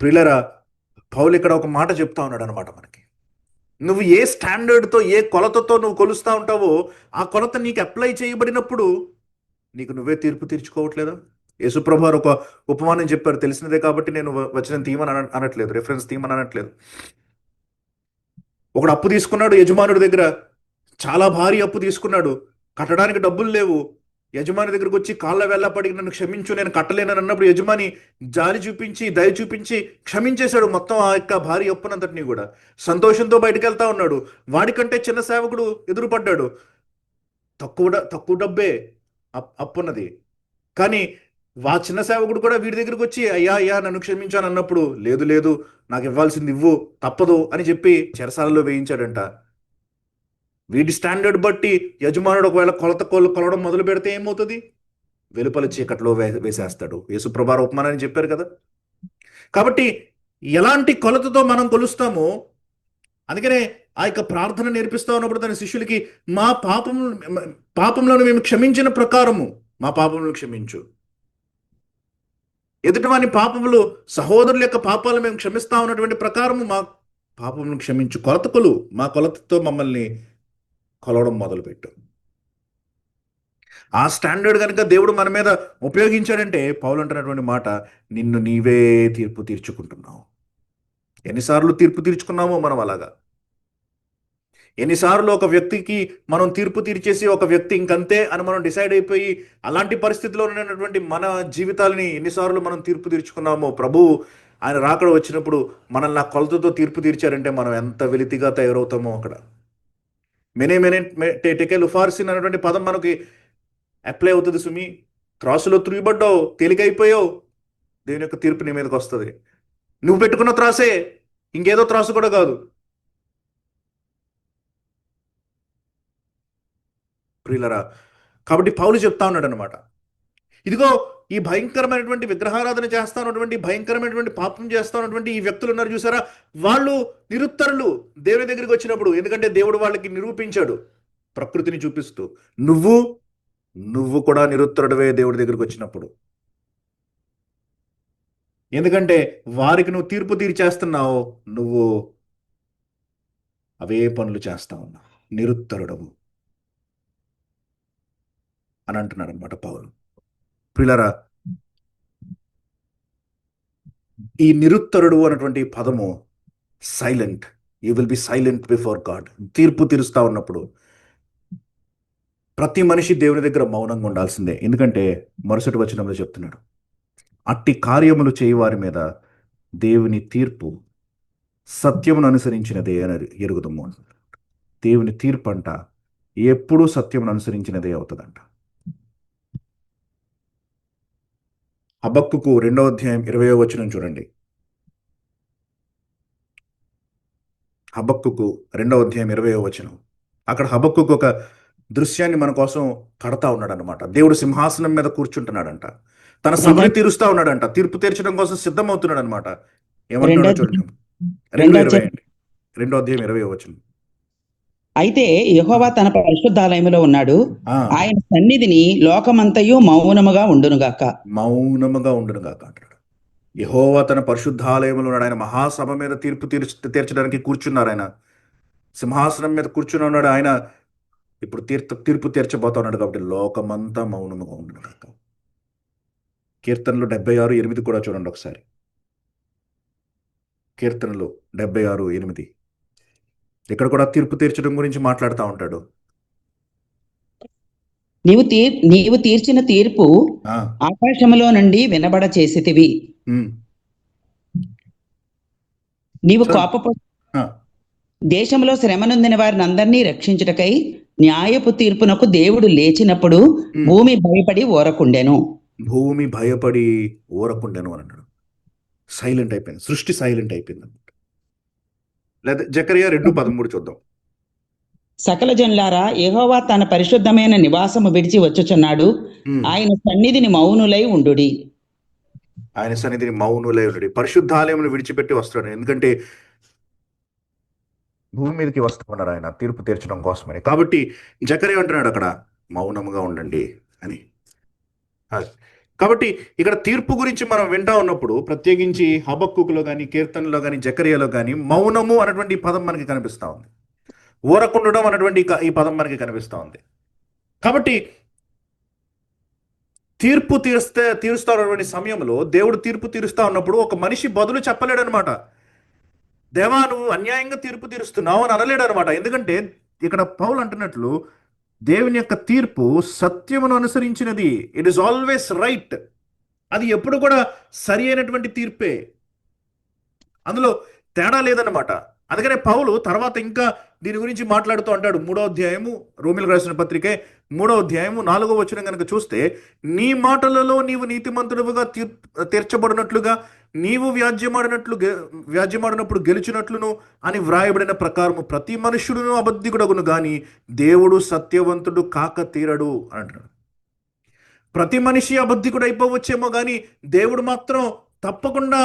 ప్రియులరా, పౌలు ఇక్కడ ఒక మాట చెప్తా ఉన్నాడు అనమాట మనకి. నువ్వు ఏ స్టాండర్డ్తో, ఏ కొలతతో నువ్వు కొలుస్తూ ఉంటావో ఆ కొలత నీకు అప్లై చేయబడినప్పుడు నీకు నువ్వే తీర్పు తీర్చుకోవట్లేదా? యేసుప్రభు వారు ఒక ఉపమానం చెప్పారు, తెలిసినదే కాబట్టి నేను వచనం తీయమని అనట్లేదు, రెఫరెన్స్ తీయమని అనట్లేదు. ఒకడు అప్పు తీసుకున్నాడు యజమానుడి దగ్గర, చాలా భారీ అప్పు తీసుకున్నాడు, కట్టడానికి డబ్బులు లేవు. యజమాని దగ్గరకు వచ్చి కాళ్ళ వెళ్ళపడి నన్ను క్షమించు, నేను కట్టలేనని అన్నప్పుడు యజమాని జాలి చూపించి, దయ చూపించి క్షమించేశాడు మొత్తం ఆ యొక్క భారీ అప్పునంతటినీ కూడా. సంతోషంతో బయటకు వెళ్తా ఉన్నాడు. వాడికంటే చిన్న సేవకుడు ఎదురుపడ్డాడు, తక్కువ డబ్బే అప్పున్నది, కానీ చిన్న సేవకుడు కూడా వీడి దగ్గరికి వచ్చి అయ్యా నన్ను క్షమించాను అన్నప్పుడు, లేదు నాకు ఇవ్వాల్సింది ఇవ్వు, తప్పదు అని చెప్పి చెరసాలలో వేయించాడంట. వీడి స్టాండర్డ్ బట్టి యజమానుడు ఒకవేళ కొలవడం మొదలు పెడితే ఏమవుతుంది? వెలుపల చీకట్లో వేసేస్తాడు. యేసుప్రభు ఉపమానాన్ని చెప్పారు కదా. కాబట్టి ఎలాంటి కొలతతో మనం కొలుస్తామో, అందుకనే ఆ యొక్క ప్రార్థన నేర్పిస్తా ఉన్నప్పుడు తన శిష్యులకి, మా పాపంలో మేము క్షమించిన ప్రకారము మా పాపములను క్షమించు. ఎదుటివాని పాపములు, సహోదరుల యొక్క పాపాలు మేము క్షమిస్తా ఉన్నటువంటి ప్రకారము మా పాపములను క్షమించు. మా కొలతతో మమ్మల్ని కొలవడం మొదలుపెట్టు. ఆ స్టాండర్డ్ కనుక దేవుడు మన మీద ఉపయోగించాడంటే, పౌలు అంటున్నటువంటి మాట, నిన్ను నీవే తీర్పు తీర్చుకుంటున్నావు. ఎన్నిసార్లు తీర్పు తీర్చుకున్నామో మనం అలాగా. ఎన్నిసార్లు ఒక వ్యక్తికి మనం తీర్పు తీర్చేసి ఒక వ్యక్తి ఇంకంతే అని మనం డిసైడ్ అయిపోయి అలాంటి పరిస్థితిలో ఉన్నటువంటి మన జీవితాలని ఎన్నిసార్లు మనం తీర్పు తీర్చుకున్నామో, ప్రభు ఆయన రాకడ వచ్చినప్పుడు మనల్ని ఆ కొలతతో తీర్పు తీర్చారంటే మనం ఎంత వెలితిగా తయారవుతామో అక్కడ. మెనే టెకెల్ ఉఫార్సిన్ అనేటువంటి పదం మనకి అప్లై అవుతుంది సుమి. త్రాసులో త్రుయబడ్డావు, తేలికైపోయావు, దేవుని యొక్క తీర్పు నీ మీదకి వస్తుంది. నువ్వు పెట్టుకున్న త్రాసే, ఇంకేదో త్రాసు కూడా కాదు. ప్రియులరా, కాబట్టి పౌలు చెప్తా ఉన్నాడు అనమాట, ఇదిగో ఈ భయంకరమైనటువంటి విగ్రహారాధన చేస్తా ఉన్నటువంటి, భయంకరమైనటువంటి పాపం చేస్తా ఉన్నటువంటి ఈ వ్యక్తులు ఉన్నారు చూసారా, వాళ్ళు నిరుత్తరులు దేవుని దగ్గరికి వచ్చినప్పుడు. ఎందుకంటే దేవుడు వాళ్ళకి నిరూపించాడు ప్రకృతిని చూపిస్తూ, నువ్వు కూడా నిరుత్తరుడివే దేవుడి దగ్గరికి వచ్చినప్పుడు. ఎందుకంటే వారికి నువ్వు తీర్పు తీర్చేస్తున్నావు, నువ్వు అవే పనులు చేస్తా ఉన్నావు, నిరుత్తరుడవు అని అంటున్నాడు అనమాట పౌలు. ప్రియులారా, ఈ నిరుత్తరుడు అన్నటువంటి పదము silent. You will be silent before God. తీర్పు తీరుస్తా ఉన్నప్పుడు ప్రతి మనిషి దేవుని దగ్గర మౌనంగా ఉండాల్సిందే. ఎందుకంటే మరుసటి వచనంలో చెప్తున్నాడు, అట్టి కార్యములు చేయవారి మీద దేవుని తీర్పు సత్యమును అనుసరించినదే అని ఎరుగుదము. దేవుని తీర్పు అంట ఎప్పుడూ సత్యమును అనుసరించినదే అవుతుందంట. హబక్కుకు 2వ అధ్యాయం 20వ వచనం చూడండి. హబక్కుకు 2వ అధ్యాయం 20వ వచనం. అక్కడ హబక్కుకు ఒక దృశ్యాన్ని మన కోసం కడతా ఉన్నాడు అనమాట. దేవుడు సింహాసనం మీద కూర్చుంటున్నాడంట, తన సభని తీరుస్తా ఉన్నాడంట, తీర్పు తీర్చడం కోసం సిద్ధమవుతున్నాడు అనమాట. ఏమంటున్నాడో చూడండి. 2:20 అండి, 2వ అధ్యాయం 20వ వచనం. అయితే యెహోవా తన పరిశుద్ధాలయములో ఉన్నాడు, ఆయన సన్నిధిని లోకమంతయు మౌనముగా ఉండునుగాక. మౌనముగా ఉండునుగాక అంటాడు. యెహోవా తన పరిశుద్ధాలయంలో ఉన్నాడు. ఆయన మహాసభ మీద తీర్పు తీర్చడానికి కూర్చున్నారు. ఆయన సింహాసనం మీద కూర్చుని ఉన్నాడు. ఆయన ఇప్పుడు తీర్పు తీర్చబోతా ఉన్నాడు. కాబట్టి లోకమంతా మౌనముగా ఉండునుగాక. కీర్తనలు 76:8 కూడా చూడండి ఒకసారి. కీర్తనలు 76:8. ఇక్కడ కూడా తీర్పు తీర్చడం గురించి మాట్లాడుతూ ఉంటాడు. నీవు తీర్చిన తీర్పు ఆకాశములో నుండి వినబడ చేసితివి. నీవు కోపపు దేశంలో శ్రమ నొందిన వారిని అందరినీ రక్షించుటకై న్యాయపు తీర్పునకు దేవుడు లేచినప్పుడు భూమి భయపడి ఊరకుండెను. భూమి భయపడి ఊరకుండెను అని అన్నాడు. సైలెంట్ అయిపోయింది, సృష్టి సైలెంట్ అయిపోయింది అనమాట. లేదా జకరియా 2:13 చూద్దాం. సకల జనులారా, యెహోవా తన పరిశుద్ధమైన నివాసము విడిచి వచ్చుచున్నాడు, ఆయన సన్నిధిని మౌనులై ఉండుడి. ఆయన సన్నిధిని మౌనులై ఉండుడి. పరిశుద్ధాలయమును విడిచిపెట్టి వస్తాడు. ఎందుకంటే భూమి మీదకి వస్తున్నారు ఆయన తీర్పు తీర్చడం కోసమని. కాబట్టి జకరియా అంటున్నాడు అక్కడ మౌనముగా ఉండండి అని. కాబట్టి ఇక్కడ తీర్పు గురించి మనం వింటా ఉన్నప్పుడు, ప్రత్యేకించి హబక్కుకులో కానీ కీర్తనలో కానీ జకరియాలో కానీ మౌనము అనేటువంటి ఈ పదం మనకి కనిపిస్తూ ఉంది. ఊరకుండడం అనేటువంటి ఈ పదం మనకి కనిపిస్తూ ఉంది. కాబట్టి తీర్పు తీరుస్తా ఉన్నటువంటి సమయంలో, దేవుడు తీర్పు తీరుస్తా ఉన్నప్పుడు ఒక మనిషి బదులు చెప్పలేడు అనమాట. దేవా నువ్వు అన్యాయంగా తీర్పు తీరుస్తున్నావు అని అనలేడు అనమాట. ఎందుకంటే ఇక్కడ పౌలు అంటున్నట్లు దేవుని యొక్క తీర్పు సత్యమును అనుసరించినది. It is always right. అది ఎప్పుడు కూడా సరి అయినటువంటి తీర్పే, అందులో తేడా లేదన్నమాట. అందుకనే పౌలు తర్వాత ఇంకా దీని గురించి మాట్లాడుతూ అంటాడు. 3వ అధ్యాయము, రోమీయులకు రాసిన పత్రికే 3వ అధ్యాయము 4వ వచనం కనుక చూస్తే, నీ మాటలలో నీవు నీతిమంతుడుగా తీర్చబడినట్లుగా నీవు వ్యాజ్యమాడినప్పుడు గెలిచినట్లును అని వ్రాయబడిన ప్రకారము ప్రతి మనుష్యుడును అబద్ధికుడగును గాని దేవుడు సత్యవంతుడు కాక తీరడు అని అంటాడు. ప్రతి మనిషి అబద్ధికుడు అయిపోవచ్చేమో కానీ దేవుడు మాత్రం తప్పకుండా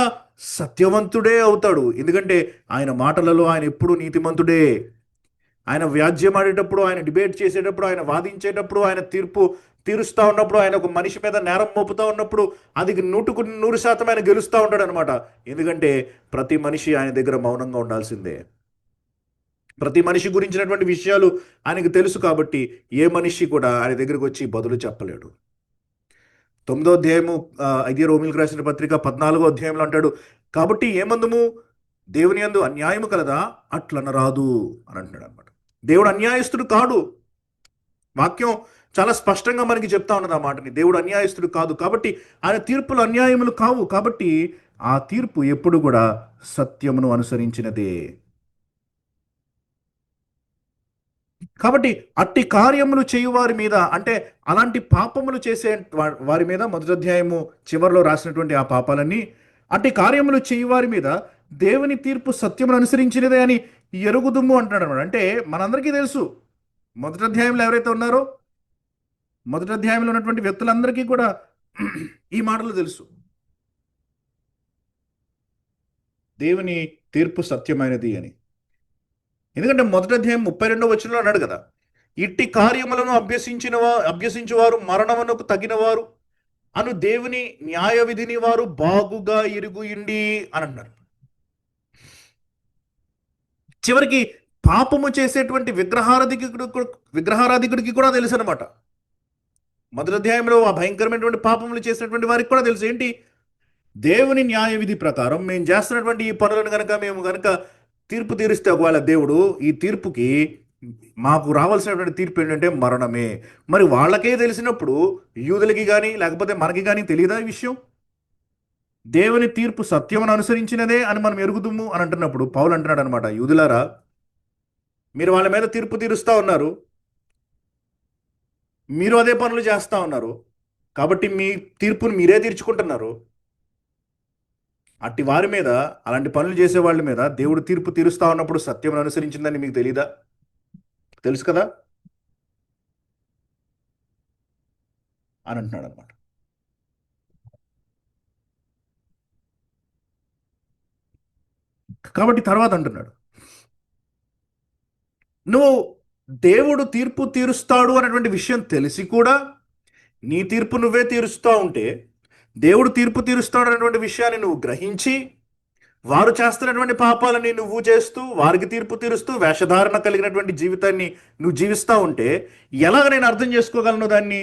సత్యవంతుడే అవుతాడు. ఎందుకంటే ఆయన మాటలలో ఆయన ఎప్పుడు నీతిమంతుడే. ఆయన వ్యాజ్యమాడేటప్పుడు, ఆయన డిబేట్ చేసేటప్పుడు, ఆయన వాదించేటప్పుడు, ఆయన తీర్పు తీరుస్తూ ఉన్నప్పుడు, ఆయన ఒక మనిషి మీద నేరం మోపుతూ ఉన్నప్పుడు అది 100% ఆయన గెలుస్తూ ఉంటాడు అనమాట. ఎందుకంటే ప్రతి మనిషి ఆయన దగ్గర మౌనంగా ఉండాల్సిందే. ప్రతి మనిషి గురించినటువంటి విషయాలు ఆయనకు తెలుసు. కాబట్టి ఏ మనిషి కూడా ఆయన దగ్గరకు వచ్చి బదులు చెప్పలేడు. 9వ అధ్యాయము ఇదే రోమీయులకు రాసిన పత్రిక 14వ అధ్యాయంలో అంటాడు, కాబట్టి ఏమందుము దేవుని యందు అన్యాయము కలదా, అట్లనరాదు అని అంటున్నాడు అనమాట. దేవుడు అన్యాయస్తుడు కాడు. వాక్యం చాలా స్పష్టంగా మనకి చెప్తా ఉన్నది ఆ మాటని. దేవుడు అన్యాయస్తుడు కాదు. కాబట్టి ఆయన తీర్పులు అన్యాయములు కావు. కాబట్టి ఆ తీర్పు ఎప్పుడు కూడా సత్యమును అనుసరించినదే. కాబట్టి అట్టి కార్యములు చేయువారి మీద, అంటే అలాంటి పాపములు చేసే వారి మీద, 1వ అధ్యాయము చివరిలో రాసినటువంటి ఆ పాపాలన్నీ, అట్టి కార్యములు చేయువారి మీద దేవుని తీర్పు సత్యమును అనుసరించినదే అని ఎరుగుదుము అంటున్నాడు అనమాట. అంటే మనందరికీ తెలుసు, 1వ అధ్యాయంలో ఎవరైతే ఉన్నారో, 1వ అధ్యాయంలో ఉన్నటువంటి వ్యక్తులందరికీ కూడా ఈ మాటలు తెలుసు. దేవుని తీర్పు సత్యమైనది అని. ఎందుకంటే 1వ అధ్యాయం 32వ వచనంలో అన్నాడు కదా, ఇట్టి కార్యములను అభ్యసించువారు మరణమునకు తగినవారు అను దేవుని న్యాయ విధిని వారు బాగుగా ఎరుగుయిండి అని అన్నారు. చివరికి పాపము చేసేటువంటి విగ్రహారాధికుడికి కూడా తెలుసు అనమాట. 1వ అధ్యాయంలో ఆ భయంకరమైనటువంటి పాపములు చేసినటువంటి వారికి కూడా తెలుసు. ఏంటి? దేవుని న్యాయ విధి ప్రకారం మేము చేస్తున్నటువంటి ఈ పనులను మేము కనుక తీర్పు తీరిస్తే, ఒకవేళ దేవుడు ఈ తీర్పుకి మాకు రావాల్సినటువంటి తీర్పు ఏంటంటే మరణమే. మరి వాళ్ళకే తెలిసినప్పుడు యూదులకి కానీ లేకపోతే మనకి కానీ తెలియదా ఈ విషయం? దేవుని తీర్పు సత్యమును అనుసరించినదే అని మనం ఎరుగుదుము అని అంటున్నప్పుడు పౌలు అంటున్నాడు అనమాట, యూదులారా మీరు వాళ్ళ మీద తీర్పు తీరుస్తూ ఉన్నారు, మీరు అదే పనులు చేస్తూ ఉన్నారు, కాబట్టి మీ తీర్పును మీరే తీర్చుకుంటున్నారు. అట్టి వారి మీద, అలాంటి పనులు చేసే వాళ్ళ మీద దేవుడు తీర్పు తీరుస్తా ఉన్నప్పుడు సత్యం అనుసరించిందని మీకు తెలీదా? తెలుసు కదా అని అంటున్నాడు అనమాట. కాబట్టి తర్వాత అంటున్నాడు, నువ్వు దేవుడు తీర్పు తీరుస్తాడు అనేటువంటి విషయం తెలిసి కూడా నీ తీర్పు నువ్వే తీరుస్తూ ఉంటే, దేవుడు తీర్పు తీరుస్తాడు అనేటువంటి విషయాన్ని నువ్వు గ్రహించి వారు చేస్తున్నటువంటి పాపాలని నువ్వు చేస్తూ వారికి తీర్పు తీరుస్తూ వేషధారణ కలిగినటువంటి జీవితాన్ని నువ్వు జీవిస్తూ ఉంటే ఎలాగ నేను అర్థం చేసుకోగలను దాన్ని?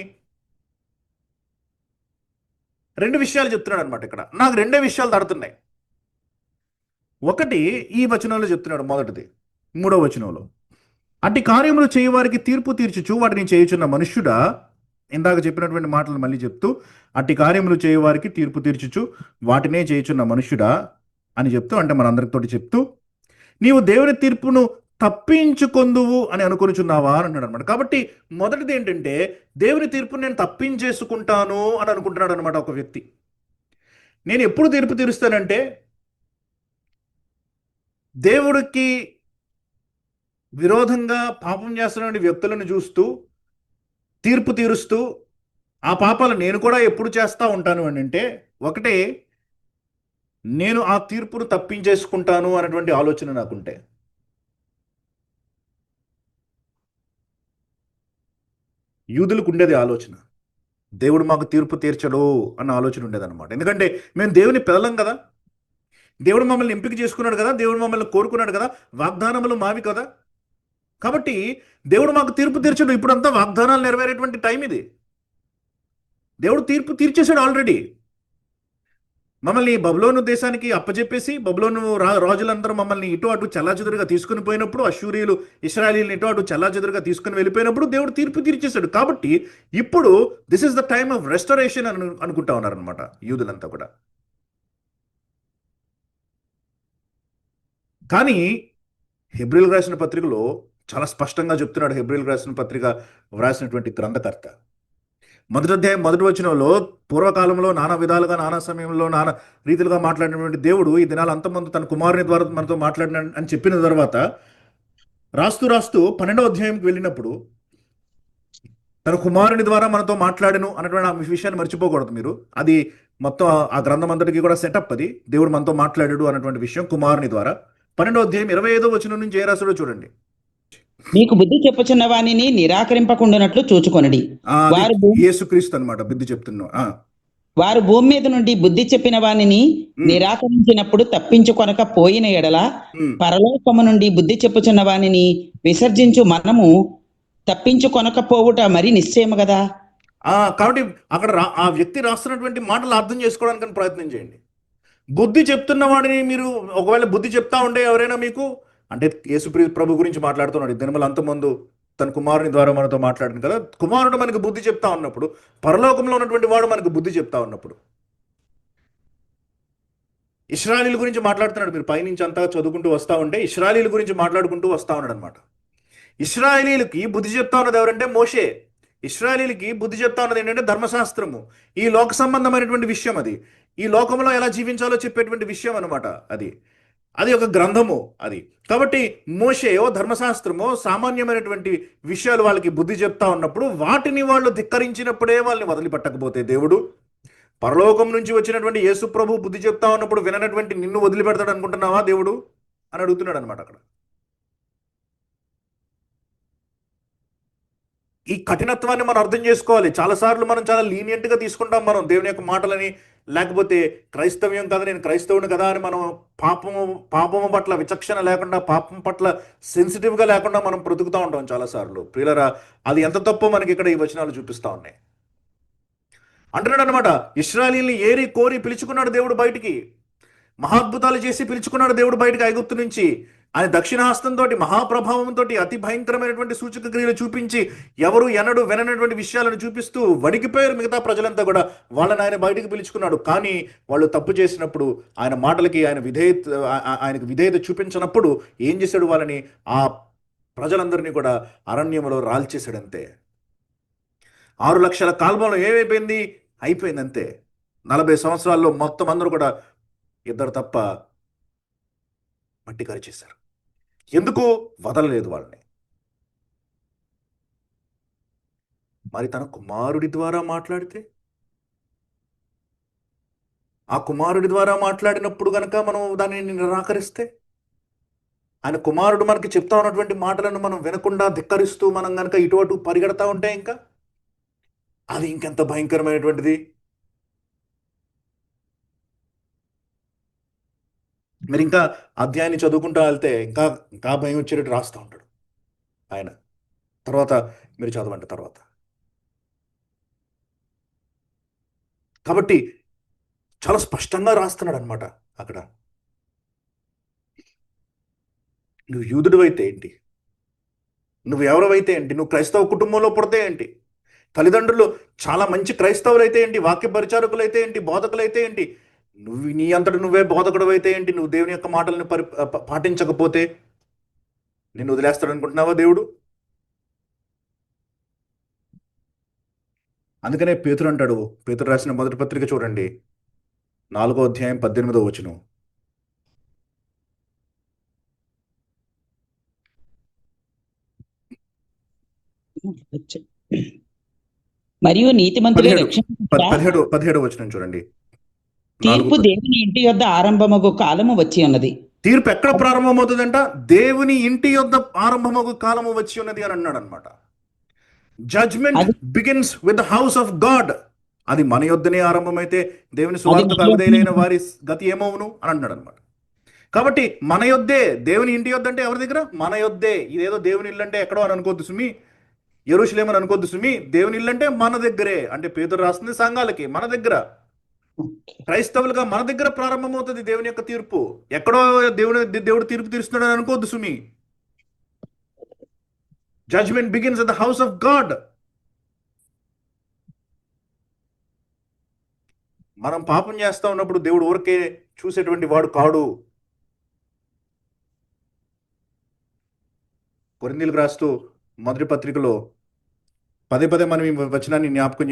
రెండు విషయాలు చెప్తున్నాడు అనమాట ఇక్కడ. నాకు రెండే విషయాలు తడుతున్నాయి. ఒకటి ఈ వచనంలో చెప్తున్నాడు, మొదటిది 3వ వచనంలో, అట్టి కార్యములు చేయవారికి తీర్పు తీర్చుచు వాటిని చేయుచున్న మనుష్యుడా, ఇందాక చెప్పినటువంటి మాటలు మళ్ళీ చెప్తూ, అట్టి కార్యములు చేయవారికి తీర్పు తీర్చుచు వాటినే చేయుచున్న మనుష్యుడా అని చెప్తూ, అంటే మనందరితోటి చెప్తూ, నీవు దేవుని తీర్పును తప్పించుకొందువు అని అనుకొనిచున్నావా అని అన్నాడు అనమాట. కాబట్టి మొదటిది ఏంటంటే, దేవుని తీర్పును నేను తప్పించేసుకుంటాను అని అనుకుంటున్నాడు అనమాట ఒక వ్యక్తి. నేను ఎప్పుడు తీర్పు తీరుస్తానంటే, దేవుడికి విరోధంగా పాపం చేస్తున్న వ్యక్తులను చూస్తూ తీర్పు తీరుస్తూ ఆ పాపాలు నేను కూడా ఎప్పుడు చేస్తూ ఉంటాను అని అంటే, ఒకటే నేను ఆ తీర్పును తప్పించేసుకుంటాను అనేటువంటి ఆలోచన నాకుంటే. యూదులకు ఉండేది ఆలోచన, దేవుడు మాకు తీర్పు తీర్చడు అన్న ఆలోచన ఉండేదన్నమాట. ఎందుకంటే మేము దేవుని పిల్లలం కదా, దేవుడు మమ్మల్ని ఎంపిక చేసుకున్నాడు కదా, దేవుడు మమ్మల్ని కోరుకున్నాడు కదా, వాగ్దానములు మావి కదా. కాబట్టి దేవుడు మాకు తీర్పు తీర్చడు. ఇప్పుడంతా వాగ్దానాలు నెరవేరేటువంటి టైం ఇది. దేవుడు తీర్పు తీర్చేశాడు ఆల్రెడీ. మమ్మల్ని బబులోను దేశానికి అప్పచెప్పేసి, బబులోను రాజులందరూ మమ్మల్ని ఇటు అటు చల్లాచెదురుగా తీసుకుని పోయినప్పుడు, అశ్షూరీయులు ఇశ్రాయేలీయులను ఇటు అటు చల్లాచెదురుగా తీసుకుని వెళ్ళిపోయినప్పుడు దేవుడు తీర్పు తీర్చేశాడు. కాబట్టి ఇప్పుడు this is the time of restoration అని అనుకుంటా ఉన్నారనమాట యూదులంతా కూడా. కానీ హెబ్రీయులకు రాసిన పత్రికలో చాలా స్పష్టంగా చెప్తున్నాడు. హెబ్రీయులకు రాసిన పత్రిక వ్రాసినటువంటి గ్రంథకర్త మొదటి అధ్యాయం 1వ వచనంలో, పూర్వకాలంలో నానా విధాలుగా, నానా సమయంలో, నానా రీతిలుగా మాట్లాడినటువంటి దేవుడు ఈ దినాలు అంతమంది తన కుమారుని ద్వారా మనతో మాట్లాడిన అని చెప్పిన తర్వాత రాస్తూ 12వ అధ్యాయంకి వెళ్ళినప్పుడు, తన కుమారుని ద్వారా మనతో మాట్లాడను అన్నటువంటి ఆ విషయాన్ని మర్చిపోకూడదు మీరు. అది మొత్తం ఆ గ్రంథం అంతటికి కూడా సెటప్. అది దేవుడు మనతో మాట్లాడాడు అన్నటువంటి విషయం కుమారుని ద్వారా. 12వ అధ్యాయం 25వ వచనం నుంచి ఏ రాశాడో చూడండి. మీకు బుద్ధి చెప్పుచున్న వానిని నిరాకరింపకుండానట్లు చూచుకొనడి. వారు యేసుక్రీస్తు అన్నమాట బుద్ధి చెప్తున్నా. వారు భూమి మీద నుండి బుద్ధి చెప్పిన వానిని నిరాకరించినప్పుడు తప్పించుకొనక పోయిన ఎడల, పరలోకము నుండి బుద్ధి చెప్పుచున్న వానిని విసర్జించు మనము తప్పించుకొనకపోవుట మరి నిశ్చయము కదా. కాబట్టి అక్కడ ఆ వ్యక్తి రాస్తున్నటువంటి మాటలు అర్థం చేసుకోవడానికి ప్రయత్నం చేయండి. బుద్ధి చెప్తున్న వాడిని మీరు ఒకవేళ బుద్ధి చెప్తా ఉంటే ఎవరైనా మీకు, అంటే యేసు ప్రభు గురించి మాట్లాడుతున్నాడు. దినములు అంతమందు తన కుమారుని ద్వారా మనతో మాట్లాడింది కదా. కుమారుడు మనకు బుద్ధి చెప్తా ఉన్నప్పుడు, పరలోకంలో ఉన్నటువంటి వాడు మనకు బుద్ధి చెప్తా ఉన్నప్పుడు, ఇశ్రాయేలీయుల గురించి మాట్లాడుతున్నాడు. మీరు పైనుంచి అంతా చదువుకుంటూ వస్తూ ఉంటే ఇశ్రాయేలీయుల గురించి మాట్లాడుకుంటూ వస్తూ ఉన్నాడు అనమాట. ఇశ్రాయేలీయులకి బుద్ధి చెప్తా ఉన్నది ఎవరంటే మోషే. ఇశ్రాయేలీయులకి బుద్ధి చెప్తా ఉన్నది ఏంటంటే ధర్మశాస్త్రము, ఈ లోక సంబంధమైనటువంటి విషయం. అది ఈ లోకంలో ఎలా జీవించాలో చెప్పేటువంటి విషయం అనమాట. అది ఒక గ్రంథము. అది కాబట్టి మోషేయో ధర్మశాస్త్రమో సామాన్యమైనటువంటి విషయాలు వాళ్ళకి బుద్ధి చెప్తా ఉన్నప్పుడు, వాటిని వాళ్ళు ధిక్కరించినప్పుడే వాళ్ళని వదిలిపెట్టకపోతే దేవుడు, పరలోకం నుంచి వచ్చినటువంటి యేసు ప్రభు బుద్ధి చెప్తా ఉన్నప్పుడు విననటువంటి నిన్ను వదిలిపెడతాడు అనుకుంటున్నావా దేవుడు అని అడుగుతున్నాడు అనమాట అక్కడ. ఈ కఠినత్వాన్ని మనం అర్థం చేసుకోవాలి. చాలాసార్లు మనం చాలా లీనియంట్గా తీసుకుంటాం మనం దేవుని యొక్క మాటలని, లేకపోతే క్రైస్తవ్యం కదా, నేను క్రైస్తవుని కదా అని మనం పాపము పట్ల విచక్షణ లేకుండా, పాపం పట్ల సెన్సిటివ్గా లేకుండా మనం బ్రతుకుతూ ఉంటాం చాలాసార్లు. ప్రియులరా, అది ఎంత తప్పో మనకి ఇక్కడ ఈ వచనాలు చూపిస్తూ ఉన్నాయి. అంటున్నాడు అనమాట, ఇశ్రాయేలీయుల్ని ఏరి కోరి పిలుచుకున్నాడు దేవుడు బయటికి, మహాద్భుతాలు చేసి పిలుచుకున్నాడు దేవుడు బయటికి ఐగుప్తు నుంచి. ఆయన దక్షిణహస్తంతో, మహాప్రభావంతో, అతి భయంకరమైనటువంటి సూచక క్రియలు చూపించి, ఎవరు ఎన్నడూ విననటువంటి విషయాలను చూపిస్తూ వణికిపోయారు మిగతా ప్రజలంతా కూడా. వాళ్ళని ఆయన బయటికి పిలుచుకున్నాడు. కానీ వాళ్ళు తప్పు చేసినప్పుడు, ఆయన మాటలకి ఆయనకు విధేయత చూపించినప్పుడు ఏం చేశాడు? వాళ్ళని ఆ ప్రజలందరినీ కూడా అరణ్యంలో రాల్చేశాడంతే. 6 లక్షల కాల్బలం ఏమైపోయింది? అయిపోయిందంతే. 40 సంవత్సరాల్లో మొత్తం అందరూ కూడా ఇద్దరు తప్ప మట్టి కరిచేశారు. ఎందుకు? వదలలేదు వాళ్ళని. మరి తన కుమారుడి ద్వారా మాట్లాడితే, ఆ కుమారుడి ద్వారా మాట్లాడినప్పుడు గనక మనం దానిని నిరాకరిస్తే, ఆయన కుమారుడు మనకి చెప్తా ఉన్నటువంటి మాటలను మనం వినకుండా ధిక్కరిస్తూ మనం గనక ఇటు అటు పరిగెడతా ఉంటే ఇంకా అది ఇంకెంత భయంకరమైనటువంటిది. మీరు ఇంకా అధ్యాయాన్ని చదువుకుంటూ వెళ్తే ఇంకా ఇంకా భయం వచ్చేటట్టు రాస్తూ ఉంటాడు ఆయన. తర్వాత మీరు చదవండి తర్వాత. కాబట్టి చాలా స్పష్టంగా రాస్తున్నాడు అనమాట అక్కడ. నువ్వు యూదుడు అయితే ఏంటి, నువ్వు ఎవరైతే ఏంటి, నువ్వు క్రైస్తవ కుటుంబంలో పుడితే ఏంటి, తల్లిదండ్రులు చాలా మంచి క్రైస్తవులు అయితే ఏంటి, వాక్య పరిచారకులు అయితే ఏంటి, బోధకులు అయితే ఏంటి, నువ్వు నీ అంతటి నువ్వే బోధకుడు అయితే ఏంటి, నువ్వు దేవుని యొక్క మాటలను పాటించకపోతే నిన్ను వదిలేస్తాడు అనుకుంటున్నావా దేవుడు? అందుకనే పేతురు అంటాడు, పేతురు రాసిన మొదటి పత్రిక చూడండి, 4వ అధ్యాయం 18వ వచనం. మరియు నీతిమంతులే రక్షణ 17వ వచనం చూడండి. తీర్పు దేవుని ఇంటి యొద్ద ఆరంభమగు కాలము వచ్చి ఉన్నది. తీర్పు ఎక్కడ ప్రారంభమవుతుందంట? దేవుని ఇంటి యొద్ద ఆరంభమగు కాలము వచ్చి ఉన్నది అని అన్నాడు అనమాట. Judgement begins with the house of God. అది మన యొద్దనే ఆరంభమైతే దేవుని సువార్తకు అవిధేయులైన వారి గతి ఏమవును అని అన్నాడు అనమాట. కాబట్టి మన యొద్దే, దేవుని ఇంటి యొద్ద అంటే ఎవరి దగ్గర? మన యొద్దే. ఇదేదో దేవుని ఇల్లు అంటే ఎక్కడో అని అనుకోద్దు సుమి, యెరూషలేము అని అనుకోద్దు సుమి. దేవుని ఇల్లు అంటే మన దగ్గరే. అంటే పేతురు రాస్తుంది సంఘాలకి, మన దగ్గర, క్రైస్తవులుగా మన దగ్గర ప్రారంభమవుతుంది దేవుని యొక్క తీర్పు. ఎక్కడో దేవుడు తీర్పు తీరుస్తున్నాడు అని అనుకోద్దు సుమి. Judgement begins at the house of God. మనం పాపం చేస్తా ఉన్నప్పుడు దేవుడు ఊరికే చూసేటువంటి వాడు కాడు. కొరింథీయులకు రాస్తూ మొదటి పత్రికలో పదే పదే మనం ఈ వచనాన్ని జ్ఞాపకం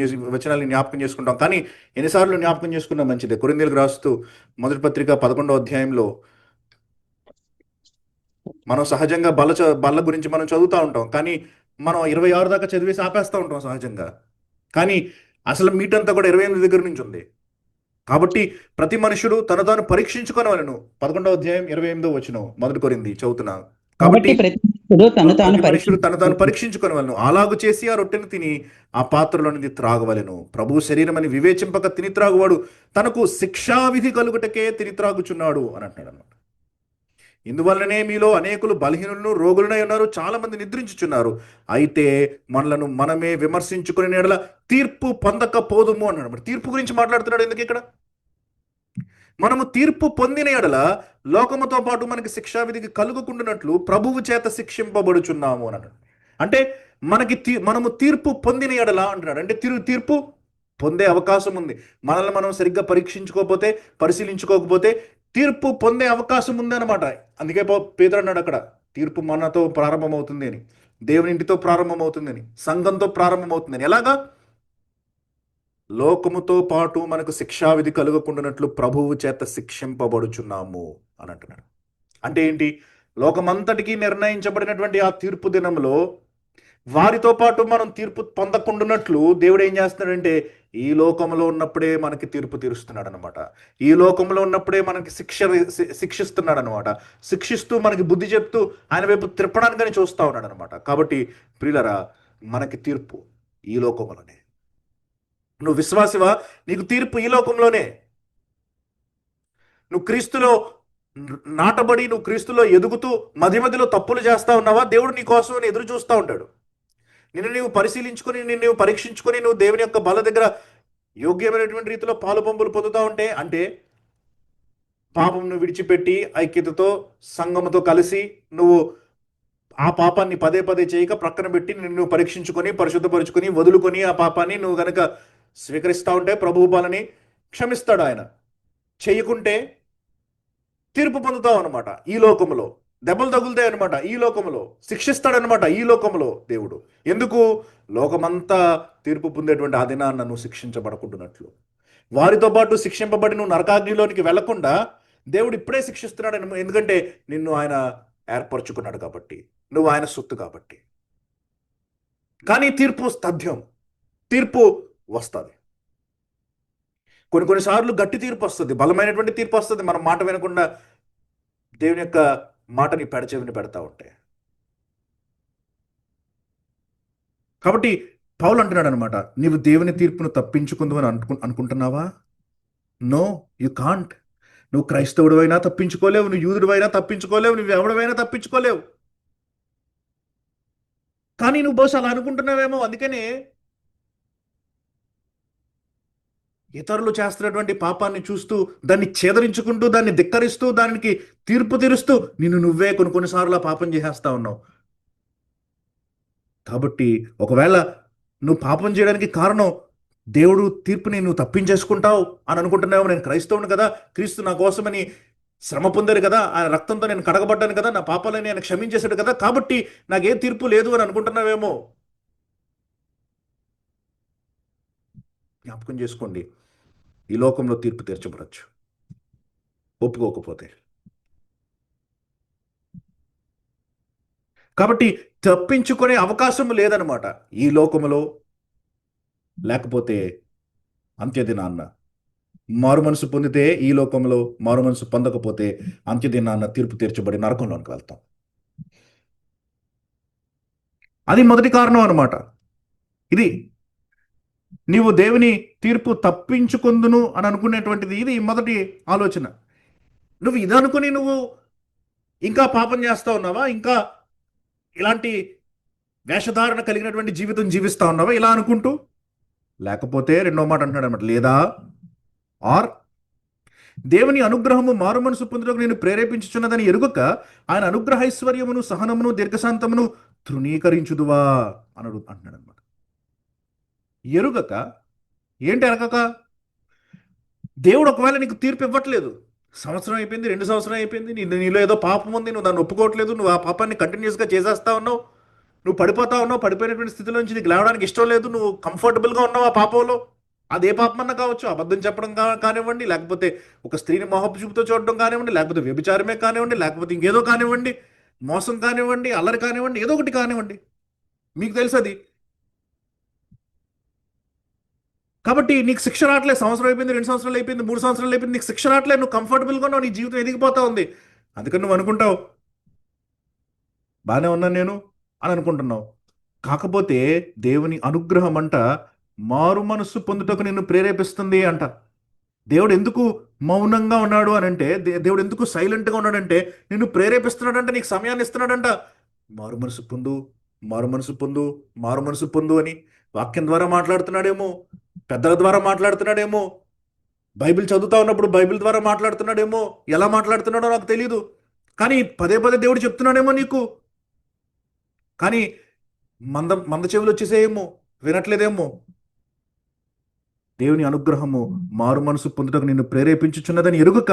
చేసుకుంటాం. కానీ ఎన్నిసార్లు జ్ఞాపకం చేసుకున్నా మంచిదే. కొరింథీయులకు రాస్తూ మొదటి పత్రిక 11వ అధ్యాయంలో మనం సహజంగా బల్ల గురించి మనం చదువుతూ ఉంటాం. కానీ మనం 26 దాకా చదివేసి ఆపేస్తూ ఉంటాం సహజంగా. కానీ అసలు మీట్ అంతా కూడా 28 దగ్గర నుంచి ఉంది. కాబట్టి ప్రతి మనుషుడు తను తాను పరీక్షించుకోవాలను. 11వ అధ్యాయం 28వ వచనం మొదటి కొరింథీ చదువుతున్నా. కాబట్టి మనుషుడు తను తాను పరీక్షించుకోవాలను. అలాగు చేసి ఆ రొట్టెను తిని ఆ పాత్రలోనిది త్రాగవలెను. ప్రభు శరీరం అని వివేచింపక తిని త్రాగువాడు తనకు శిక్షావిధి కలుగుటకే తిని త్రాగుచున్నాడు అని అంటున్నాడు అనమాట. ఇందువల్లనే మీలో అనేకులు బలహీనులను రోగులనై ఉన్నారు, చాలా మంది నిద్రించుచున్నారు. అయితే మనలను మనమే విమర్శించుకునే ఎడల తీర్పు పొందకపోదుము అన్నాడు. మరి తీర్పు గురించి మాట్లాడుతున్నాడు ఎందుకు ఇక్కడ? మనము తీర్పు పొందిన ఎడల లోకముతో పాటు మనకి శిక్షావిధికి కలుగుకుంటున్నట్లు ప్రభువు చేత శిక్షింపబడుచున్నాము అని అన్నాడు. అంటే మనము తీర్పు పొందిన ఎడల అంటున్నాడు. అంటే తీర్పు పొందే అవకాశం ఉంది. మనల్ని మనం సరిగ్గా పరీక్షించుకోకపోతే, పరిశీలించుకోకపోతే తీర్పు పొందే అవకాశం ఉంది అనమాట. అందుకే పేతురు అన్నాడు అక్కడ, తీర్పు మనతో ప్రారంభమవుతుంది అని, దేవుని ఇంటితో ప్రారంభమవుతుంది అని, సంఘంతో ప్రారంభమవుతుంది అని. ఎలాగా? లోకముతో పాటు మనకు శిక్షావిధి కలుగకుండానట్లు ప్రభువు చేత శిక్షింపబడుచున్నాము అని అంటున్నాడు. అంటే ఏంటి? లోకమంతటికి నిర్ణయించబడినటువంటి ఆ తీర్పు దినంలో వారితో పాటు మనం తీర్పు పొందకుండానట్లు దేవుడు ఏం చేస్తున్నాడంటే ఈ లోకంలో ఉన్నప్పుడే మనకి తీర్పు తీరుస్తున్నాడు అనమాట. ఈ లోకంలో ఉన్నప్పుడే మనకి శిక్షిస్తున్నాడు అనమాట. శిక్షిస్తూ మనకి బుద్ధి చెప్తూ ఆయన వైపు తిప్పడానికని చూస్తూ ఉన్నాడు అనమాట. కాబట్టి ప్రియులరా, మనకి తీర్పు ఈ లోకంలోనే. నువ్వు విశ్వాసివా? నీకు తీర్పు ఈ లోకంలోనే. నువ్వు క్రీస్తులో నాటబడి, నువ్వు క్రీస్తులో ఎదుగుతూ మధ్య మధ్యలో తప్పులు చేస్తా ఉన్నావా? దేవుడు నీ కోసం ఎదురు చూస్తూ ఉంటాడు. నిన్ను నీవు పరిశీలించుకొని, నిన్ను నీవు పరీక్షించుకొని, నువ్వు దేవుని యొక్క బల దగ్గర యోగ్యమైనటువంటి రీతిలో పాలు పంపులు పొందుతూ ఉంటే, అంటే పాపంను విడిచిపెట్టి ఐక్యతతో సంఘముతో కలిసి నువ్వు ఆ పాపాన్ని పదే పదే చేయక ప్రక్కన పెట్టి నిన్ను పరీక్షించుకొని, పరిశుద్ధపరుచుకొని, వదులుకొని ఆ పాపాన్ని నువ్వు గనక స్వీకరిస్తూ ఉంటే ప్రభువు పాలని క్షమిస్తాడు ఆయన. చేయకుంటే తీర్పు పొందుతావు అనమాట ఈ లోకంలో. దెబ్బలు తగులుతాయి అనమాట ఈ లోకంలో, శిక్షిస్తాడనమాట ఈ లోకంలో దేవుడు. ఎందుకు? లోకమంతా తీర్పు పొందేటువంటి ఆ దినాన్న నువ్వు శిక్షించబడకుంటున్నట్లు, వారితో పాటు శిక్షింపబడి నువ్వు నరకాగ్నిలోనికి వెళ్లకుండా దేవుడు ఇప్పుడే శిక్షిస్తున్నాడు. ఎందుకంటే నిన్ను ఆయన ఏర్పరచుకున్నాడు కాబట్టి, నువ్వు ఆయన సొత్తు కాబట్టి. కానీ తీర్పు తథ్యం, తీర్పు వస్తుంది. కొన్నిసార్లు గట్టి తీర్పు వస్తుంది, బలమైనటువంటి తీర్పు వస్తుంది. మనం మాట వినకుండా దేవుని యొక్క మాటని పెడచెవిని పెడతా ఉంటే. కాబట్టి పౌలు అంటున్నాడు అనమాట, నీవు దేవుని తీర్పును తప్పించుకుందు అని అనుకుంటున్నావా? No, you can't. నువ్వు క్రైస్తవుడు అయినా తప్పించుకోలేవు, నువ్వు యూదుడు అయినా తప్పించుకోలేవు, నువ్వు ఎవడవైనా తప్పించుకోలేవు. కానీ నువ్వు బహుశా అలా అనుకుంటున్నావేమో. అందుకనే ఇతరులు చేస్తున్నటువంటి పాపాన్ని చూస్తూ, దాన్ని ఛేదరించుకుంటూ, దాన్ని ధిక్కరిస్తూ, దానికి తీర్పు తీరుస్తూ నిన్ను నువ్వే కొన్నిసార్లు పాపం చేసేస్తా ఉన్నావు. కాబట్టి ఒకవేళ నువ్వు పాపం చేయడానికి కారణం దేవుడు తీర్పుని నువ్వు తప్పించేసుకుంటావు అని అనుకుంటున్నావు. నేను క్రైస్తవుని కదా, క్రీస్తు నా కోసమని శ్రమ పొందారు కదా, ఆయన రక్తంతో నేను కడగబడ్డాను కదా, నా పాపాలని ఆయన క్షమించేశాడు కదా, కాబట్టి నాకే తీర్పు లేదు అని అనుకుంటున్నావేమో. జ్ఞాపకం చేసుకోండి, ఈ లోకంలో తీర్పు తీర్చబడచ్చు ఒప్పుకోకపోతే. కాబట్టి తప్పించుకునే అవకాశం లేదనమాట ఈ లోకములో. లేకపోతే అంత్యదినాన్న మారు మనసు పొందితే ఈ లోకంలో, మారు మనసు పొందకపోతే అంత్యదినాన్న తీర్పు తీర్చబడి నరకంలోనికి వెళ్తాం. అది మొదటి కారణం అనమాట. ఇది నీవు దేవుని తీర్పు తప్పించుకుందును అని అనుకునేటువంటిది, ఇది మొదటి ఆలోచన. నువ్వు ఇది అనుకుని నువ్వు ఇంకా పాపం చేస్తా ఉన్నావా? ఇంకా ఇలాంటి వేషధారణ కలిగినటువంటి జీవితం జీవిస్తా ఉన్నావా ఇలా అనుకుంటూ? లేకపోతే రెండో మాట అంటున్నాడు అనమాట, లేదా ఆర్ దేవుని అనుగ్రహము మారు మనసు పొందుటకు నేను ప్రేరేపించుచున్నదని ఎరుగక ఆయన అనుగ్రహ ఐశ్వర్యమును సహనమును దీర్ఘశాంతమును తృణీకరించుదువా అని అంటున్నాడు అనమాట. ఎరుగక ఏంటి? ఎరగక. దేవుడు ఒకవేళ నీకు తీర్పు ఇవ్వట్లేదు, సంవత్సరం అయిపోయింది, 2 సంవత్సరాలు అయిపోయింది, నీలో ఏదో పాపం ఉంది, నువ్వు దాన్ని ఒప్పుకోవట్లేదు, నువ్వు ఆ పాపాన్ని కంటిన్యూస్గా చేసేస్తా ఉన్నావు, నువ్వు పడిపోతా ఉన్నావు, పడిపోయినటువంటి స్థితిలో నుంచి నీకు లేవడానికి ఇష్టం లేదు, నువ్వు కంఫర్టబుల్గా ఉన్నావు ఆ పాపంలో. అదే పాపం అన్నా కావచ్చు, అబద్ధం చెప్పడం కానివ్వండి, లేకపోతే ఒక స్త్రీని మొహపు చూపుతో చూడడం కానివ్వండి, లేకపోతే వ్యభిచారమే కానివ్వండి, లేకపోతే ఇంకేదో కానివ్వండి, మోసం కానివ్వండి, అల్లరి కానివ్వండి, ఏదో ఒకటి కానివ్వండి, మీకు తెలుసు అది. కాబట్టి నీకు శిక్ష రావట్లేదు, సంవత్సరం అయిపోయింది, 2 సంవత్సరాలు అయిపోయింది, 3 సంవత్సరాలు అయిపోయింది, నీకు శిక్ష రావట్లేదు, నువ్వు కంఫర్టబుల్గా ఉన్నావు, నీ జీవితం ఎదిగిపోతా ఉంది. అందుకని నువ్వు అనుకుంటావు బాగానే ఉన్నాను నేను అని అనుకుంటున్నావు. కాకపోతే దేవుని అనుగ్రహం అంట మారు మనస్సు పొందుటకు నిన్ను ప్రేరేపిస్తుంది అంట. దేవుడు ఎందుకు మౌనంగా ఉన్నాడు అని అంటే, దేవుడు ఎందుకు సైలెంట్గా ఉన్నాడంటే నిన్ను ప్రేరేపిస్తున్నాడంట, నీకు సమయాన్ని ఇస్తున్నాడంట. మారు మనసు పొందు, మారు మనసు పొందు, మారు మనసు పొందు అని వాక్యం ద్వారా మాట్లాడుతున్నాడేమో, పెద్దల ద్వారా మాట్లాడుతున్నాడేమో, బైబిల్ చదువుతా ఉన్నప్పుడు బైబిల్ ద్వారా మాట్లాడుతున్నాడేమో, ఎలా మాట్లాడుతున్నాడో నాకు తెలియదు. కానీ పదే పదే దేవుడు చెప్తున్నాడేమో నీకు. కానీ మంద చెవులు వచ్చేసేయేమో, వినట్లేదేమో. దేవుని అనుగ్రహము మారు మనసు పొందుటకు నిన్ను ప్రేరేపించుచున్నదని ఎరుగక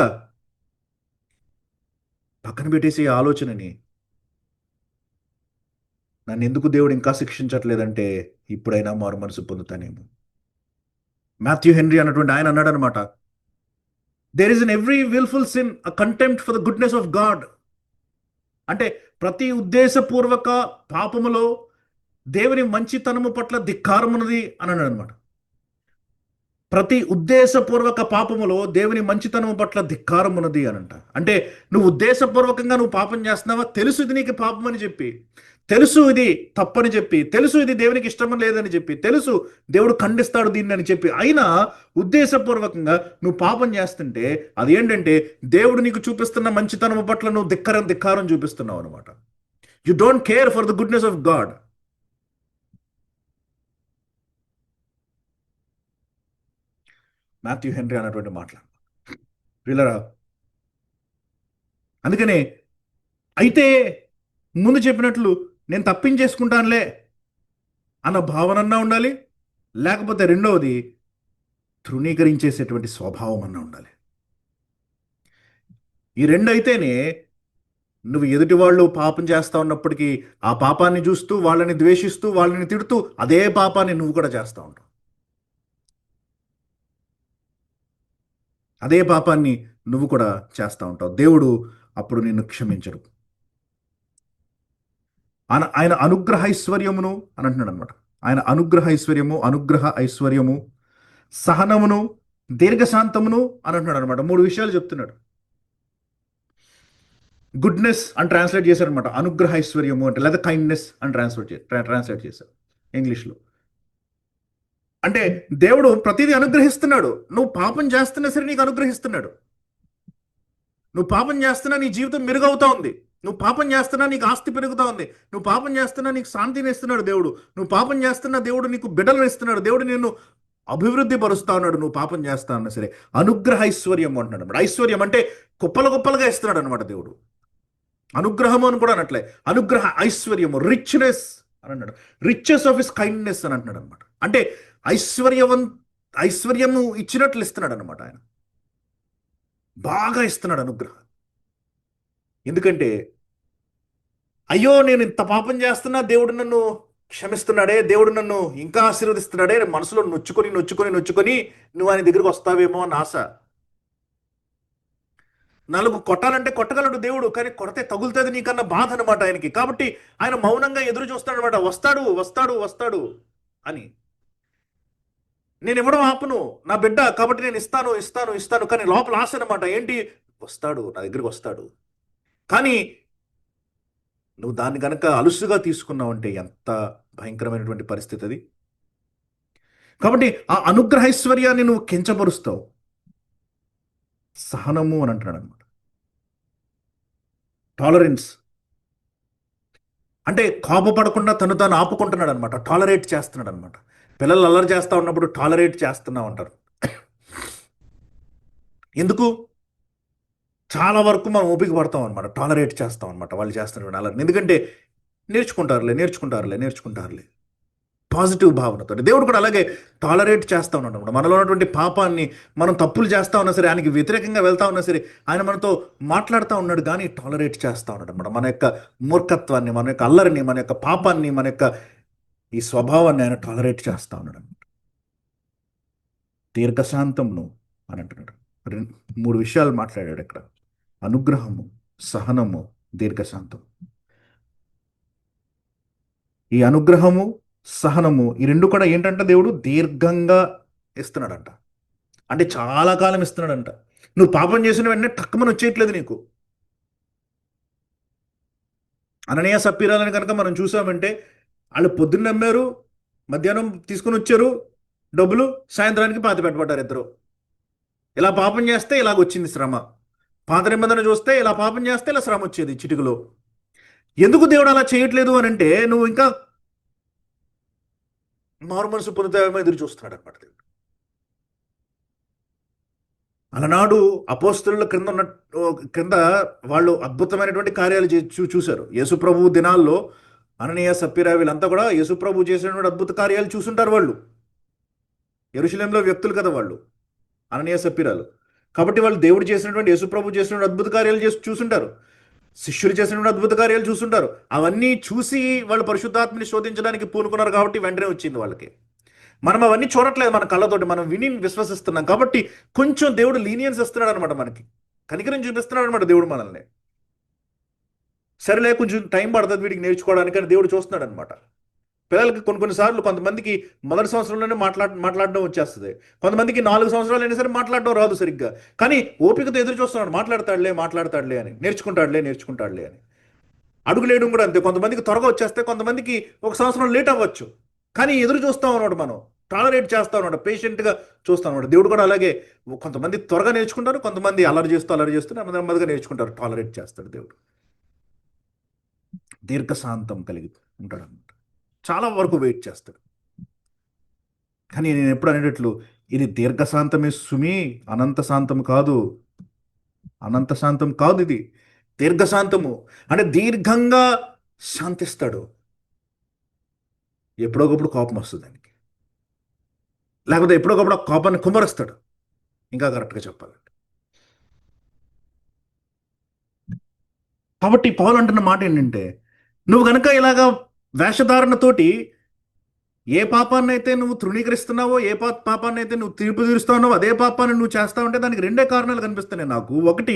పక్కన పెట్టేసి ఆలోచనని, నన్ను ఎందుకు దేవుడు ఇంకా శిక్షించట్లేదంటే ఇప్పుడైనా మారు మనసు పొందుతానేమో. మాథ్యూ హెన్రీ అన్నటువంటి ఆయన అన్నాడు అనమాట, there is in every wilful sin a contempt for the goodness of God. అంటే ప్రతి ఉద్దేశపూర్వక పాపములో దేవుని మంచితనము పట్ల ధిక్కారం ఉన్నది అని అన్నాడు అనమాట. ప్రతి ఉద్దేశపూర్వక పాపములో దేవుని మంచితనము పట్ల ధిక్కారం ఉన్నది అనంట. అంటే నువ్వు ఉద్దేశపూర్వకంగా నువ్వు పాపం చేస్తున్నావా, తెలుసు ఇది నీకు పాపం అని చెప్పి, తెలుసు ఇది తప్పని చెప్పి, తెలుసు ఇది దేవునికి ఇష్టం లేదని చెప్పి, తెలుసు దేవుడు ఖండిస్తాడు దీన్ని అని చెప్పి, అయినా ఉద్దేశపూర్వకంగా నువ్వు పాపం చేస్తుంటే అది ఏంటంటే దేవుడు నీకు చూపిస్తున్న మంచితనము పట్ల నువ్వు ధిక్కారం చూపిస్తున్నావు అనమాట. You don't care for the goodness of God. Matthew henry అన్నటువంటి మాటలు వీళ్ళరా. అందుకనే అయితే ముందు చెప్పినట్లు నేను తప్పించేసుకుంటానులే అన్న భావనన్నా ఉండాలి, లేకపోతే రెండవది తృణీకరించేసేటువంటి స్వభావం అన్నా ఉండాలి. ఈ రెండు అయితేనే నువ్వు ఎదుటి వాళ్ళు పాపం చేస్తా ఉన్నప్పటికీ ఆ పాపాన్ని చూస్తూ వాళ్ళని ద్వేషిస్తూ వాళ్ళని తిడుతూ అదే పాపాన్ని నువ్వు కూడా చేస్తూ ఉంటావు. అదే పాపాన్ని నువ్వు కూడా చేస్తూ ఉంటావు. దేవుడు అప్పుడు నిన్ను క్షమించడు. ఆయన అనుగ్రహ ఐశ్వర్యమును అని అంటున్నాడు అనమాట. ఆయన అనుగ్రహ ఐశ్వర్యము సహనమును దీర్ఘశాంతమును అని అంటున్నాడు అనమాట. 3 విషయాలు చెప్తున్నాడు. గుడ్నెస్ అని ట్రాన్స్లేట్ చేశారు అనమాట. అనుగ్రహ ఐశ్వర్యము అంటే, లేదా కైండ్నెస్ అని ట్రాన్స్లేట్ చేశారు ఇంగ్లీష్లో. అంటే దేవుడు ప్రతిదీ అనుగ్రహిస్తున్నాడు. నువ్వు పాపం చేస్తున్నా సరే నీకు అనుగ్రహిస్తున్నాడు. నువ్వు పాపం చేస్తున్నా నీ జీవితం మెరుగవుతా ఉంది. నువ్వు పాపం చేస్తున్నా నీకు ఆస్తి పెరుగుతా ఉంది. నువ్వు పాపం చేస్తున్నా నీకు శాంతిని ఇస్తున్నాడు దేవుడు. నువ్వు పాపం చేస్తున్నా దేవుడు నీకు బిడ్డలను ఇస్తున్నాడు. దేవుడు నిన్ను అభివృద్ధి పరుస్తా ఉన్నాడు. నువ్వు పాపం చేస్తా అన్నా సరే అనుగ్రహ ఐశ్వర్యం అంటున్నాడు అనమాట. ఐశ్వర్యం అంటే కుప్పలుగా ఇస్తున్నాడు అనమాట దేవుడు. అనుగ్రహము అని కూడా అనట్లే, అనుగ్రహ ఐశ్వర్యము, రిచ్నెస్ అని అన్నాడు. రిచెస్ ఆఫ్ హిస్ కైండ్నెస్ అని అంటున్నాడు అనమాట. అంటే ఐశ్వర్యము ఇచ్చినట్లు ఇస్తున్నాడు అనమాట. ఆయన బాగా ఇస్తున్నాడు అనుగ్రహం. ఎందుకంటే అయ్యో నేను ఇంత పాపం చేస్తున్నా దేవుడు నన్ను క్షమిస్తున్నాడే, దేవుడు నన్ను ఇంకా ఆశీర్వదిస్తున్నాడే, మనసులో నొచ్చుకొని నువ్వు ఆయన దగ్గరికి వస్తావేమో అని ఆశ. 4 కొట్టాలంటే కొట్టగలడు దేవుడు, కానీ కొడితే తగులుతుంది నీకన్నా బాధ అనమాట ఆయనకి. కాబట్టి ఆయన మౌనంగా ఎదురు చూస్తాడు అనమాట. వస్తాడు అని. నేను ఇవ్వడం ఆపను, నా బిడ్డ కాబట్టి నేను ఇస్తాను. కానీ లోపల ఆశ అనమాట. ఏంటి? వస్తాడు, నా దగ్గరికి వస్తాడు. కానీ నువ్వు దాన్ని కనుక అలుసుగా తీసుకున్నావు అంటే ఎంత భయంకరమైనటువంటి పరిస్థితి అది. కాబట్టి ఆ అనుగ్రహైశ్వర్యాన్ని నువ్వు కించపరుస్తావు. సహనము అని అంటున్నాడు అనమాట. టాలరెన్స్ అంటే కోపపడకుండా తను తాను ఆపుకుంటున్నాడు అనమాట. టాలరేట్ చేస్తున్నాడు అనమాట. పిల్లలు అల్లరి చేస్తా ఉన్నప్పుడు టాలరేట్ చేస్తున్నావు అంటారు. ఎందుకు? చాలా వరకు మనం ఓపిక పడతాం అనమాట, టాలరేట్ చేస్తాం అనమాట వాళ్ళు చేస్తున్న అల్లరి. ఎందుకంటే నేర్చుకుంటారులే పాజిటివ్ భావనతో. దేవుడు కూడా అలాగే టాలరేట్ చేస్తూ ఉన్నాడు అనమాట. మనలో ఉన్నటువంటి పాపాన్ని, మనం తప్పులు చేస్తూ ఉన్నా సరే, ఆయనకి వ్యతిరేకంగా వెళ్తా ఉన్నా సరే, ఆయన మనతో మాట్లాడుతూ ఉన్నాడు, కానీ టాలరేట్ చేస్తూ ఉన్నాడు అనమాట. మన యొక్క మూర్ఖత్వాన్ని, మన యొక్క అల్లరిని, మన యొక్క పాపాన్ని, మన యొక్క ఈ స్వభావాన్ని ఆయన టాలరేట్ చేస్తూ ఉన్నాడు అనమాట. దీర్ఘశాంతమును అని అంటున్నాడు. 3 విషయాలు మాట్లాడాడు ఇక్కడ: అనుగ్రహము, సహనము, దీర్ఘశాంతం. ఈ అనుగ్రహము, సహనము ఈ 2 కూడా ఏంటంటే దేవుడు దీర్ఘంగా ఇస్తున్నాడంట. అంటే చాలా కాలం ఇస్తున్నాడంట. నువ్వు పాపం చేసిన వెంటనే టక్కుమని వచ్చేయట్లేదు నీకు. అననీయ సప్పీరాలని కనుక మనం చూసామంటే, వాళ్ళు పొద్దున్న నమ్మారు, మధ్యాహ్నం తీసుకుని వచ్చారు డబ్బులు, సాయంత్రానికి పాతి పెట్టబడ్డారు ఇద్దరు. ఇలా పాపం చేస్తే ఇలాగొచ్చింది శ్రమ. పాత నిబంధన చూస్తే ఇలా పాపం చేస్తే ఇలా శ్రమ వచ్చేది చిటికలో. ఎందుకు దేవుడు అలా చేయట్లేదు అని అంటే, నువ్వు ఇంకా మారు మనసు పొందుతావేమో ఎదురు చూస్తున్నాడు అనమాట దేవుడు. అలనాడు అపోస్తలుల క్రింద వాళ్ళు అద్భుతమైనటువంటి కార్యాలు చూశారు. యేసుప్రభు దినాల్లో అననీయ సప్పీరా వీళ్ళంతా కూడా యేసుప్రభు చేసినటువంటి అద్భుత కార్యాలు చూసుంటారు. వాళ్ళు యెరూషలేములో వ్యక్తులు కదా వాళ్ళు, అననీయ సప్పీరాలు. కాబట్టి వాళ్ళు దేవుడు చేసినటువంటి, యేసుప్రభు చేసినటువంటి అద్భుత కార్యాలు చూసుంటారు. శిష్యులు చేసినటువంటి అద్భుత కార్యాలు చూసుంటారు. అవన్నీ చూసి వాళ్ళు పరిశుద్ధాత్మని శోధించడానికి పూనుకున్నారు. కాబట్టి వెంటనే వచ్చింది వాళ్ళకి. మనం అవన్నీ చూడట్లేదు మన కళ్ళతోటి, మనం విని విశ్వసిస్తున్నాం. కాబట్టి కొంచెం దేవుడు లీనియన్స్ ఇస్తున్నాడు అనమాట, మనకి కనికరం చూపిస్తున్నాడు అనమాట దేవుడు మనల్ని. సరేలే కొంచెం టైం పడుతుంది వీడికి నేర్చుకోవడానికి అని దేవుడు చూస్తున్నాడు అనమాట. పిల్లలకి కొన్నిసార్లు కొంతమందికి మొదటి సంవత్సరంలోనే మాట్లాడడం వచ్చేస్తుంది. కొంతమందికి 4 సంవత్సరాలు అయినా సరే మాట్లాడడం రాదు సరిగ్గా. కానీ ఓపికతో ఎదురు చూస్తున్నాడు, మాట్లాడతాడులే అని, నేర్చుకుంటాడులే అని. అడుగులేయడం కూడా అంతే. కొంతమందికి త్వరగా వచ్చేస్తే, కొంతమందికి 1 సంవత్సరం లేట్ అవ్వచ్చు. కానీ ఎదురు చూస్తాం అన్నమాట, మనం టాలరేట్ చేస్తాం అన్నమాట, పేషెంట్గా చూస్తాం అన్నమాట. దేవుడు కూడా అలాగే, కొంతమంది త్వరగా నేర్చుకుంటారు, కొంతమంది అల్లరి చేస్తూ నెమ్మదిగా నేర్చుకుంటారు. టాలరేట్ చేస్తాడు దేవుడు. దీర్ఘశాంతం కలిగి ఉంటాడు అన్నమాట. చాలా వరకు వెయిట్ చేస్తాడు. కానీ నేను ఎప్పుడు అనేటట్లు, ఇది దీర్ఘశాంతమే సుమి, అనంత శాంతం కాదు. ఇది దీర్ఘశాంతము. అంటే దీర్ఘంగా శాంతిస్తాడు. ఎప్పుడొకప్పుడు కోపం వస్తుంది దానికి, లేకపోతే ఎప్పుడొకప్పుడు కోపాన్ని కుమ్మరిస్తాడు, ఇంకా కరెక్ట్గా చెప్పాలంటే. కాబట్టి పౌలు అంటున్న మాట ఏంటంటే, నువ్వు గనక ఇలాగా వేషధారణతోటి ఏ పాపాన్ని అయితే నువ్వు తృణీకరిస్తున్నావో, ఏ పాపాన్ని అయితే నువ్వు తీర్పు తీరుస్తున్నావో, అదే పాపాన్ని నువ్వు చేస్తా ఉంటే దానికి రెండే కారణాలు కనిపిస్తున్నాయి నాకు. ఒకటి,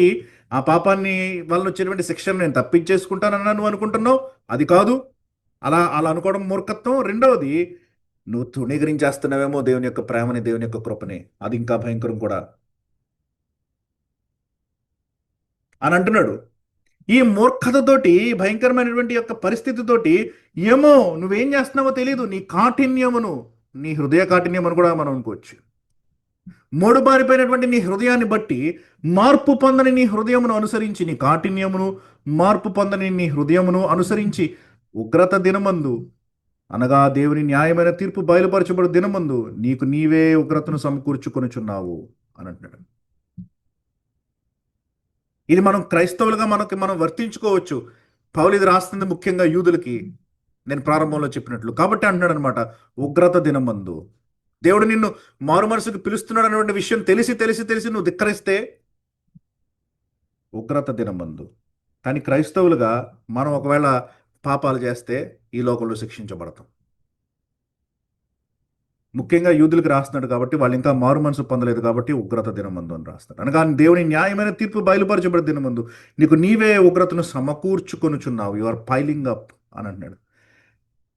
ఆ పాపాన్ని వల్ల వచ్చేటువంటి శిక్షను నేను తప్పించేసుకుంటానన్నా నువ్వు అనుకుంటున్నావు, అది కాదు. అలా అలా అనుకోవడం మూర్ఖత్వం. రెండవది, నువ్వు తృణీకరించేస్తున్నావేమో దేవుని యొక్క ప్రేమని, దేవుని యొక్క కృపని, అది ఇంకా భయంకరం కూడా అని అంటున్నాడు. ఈ మూర్ఖతతోటి, భయంకరమైనటువంటి యొక్క పరిస్థితితోటి, ఏమో నువ్వేం చేస్తున్నావో తెలియదు, నీ కాఠిన్యమును, నీ హృదయ కాఠిన్యమును కూడా మనం అనుకోవచ్చు. మూడుబారిపోయినటువంటి నీ హృదయాన్ని బట్టి మార్పు పొందని నీ హృదయమును అనుసరించి, నీ కాఠిన్యమును, మార్పు పొందని నీ హృదయమును అనుసరించి, ఉగ్రత దినమందు, అనగా దేవుని న్యాయమైన తీర్పు బయలుపరచబడు దినమందు నీకు నీవే ఉగ్రతను సమకూర్చుకొనుచున్నావు అని అంటున్నాడు. ఇది మనం క్రైస్తవులుగా మనం వర్తించుకోవచ్చు. పౌలు ఇది రాస్తుంది ముఖ్యంగా యూదులకి, నేను ప్రారంభంలో చెప్పినట్లు. కాబట్టి అంటున్నాడు అనమాట, ఉగ్రత దినమందు. దేవుడు నిన్ను మారు మనసుకు పిలుస్తున్నాడు అనేటువంటి విషయం తెలిసి తెలిసి తెలిసి నువ్వు ధిక్కరిస్తే ఉగ్రత దినమందు. కానీ క్రైస్తవులుగా మనం ఒకవేళ పాపాలు చేస్తే ఈ లోకంలో శిక్షించబడతాం. ముఖ్యంగా యూదులకు రాస్తున్నాడు కాబట్టి, వాళ్ళు ఇంకా మారు మనసు పొందలేదు కాబట్టి ఉగ్రత దినమందు అని రాస్తాడు. అనగా దేవుని న్యాయమైన తీర్పు బయలుపరచబడి దినమందు నీకు నీవే ఉగ్రతను సమకూర్చుకొనుచున్నావు, యు ఆర్ పైలింగ్ అప్ అని అంటున్నాడు.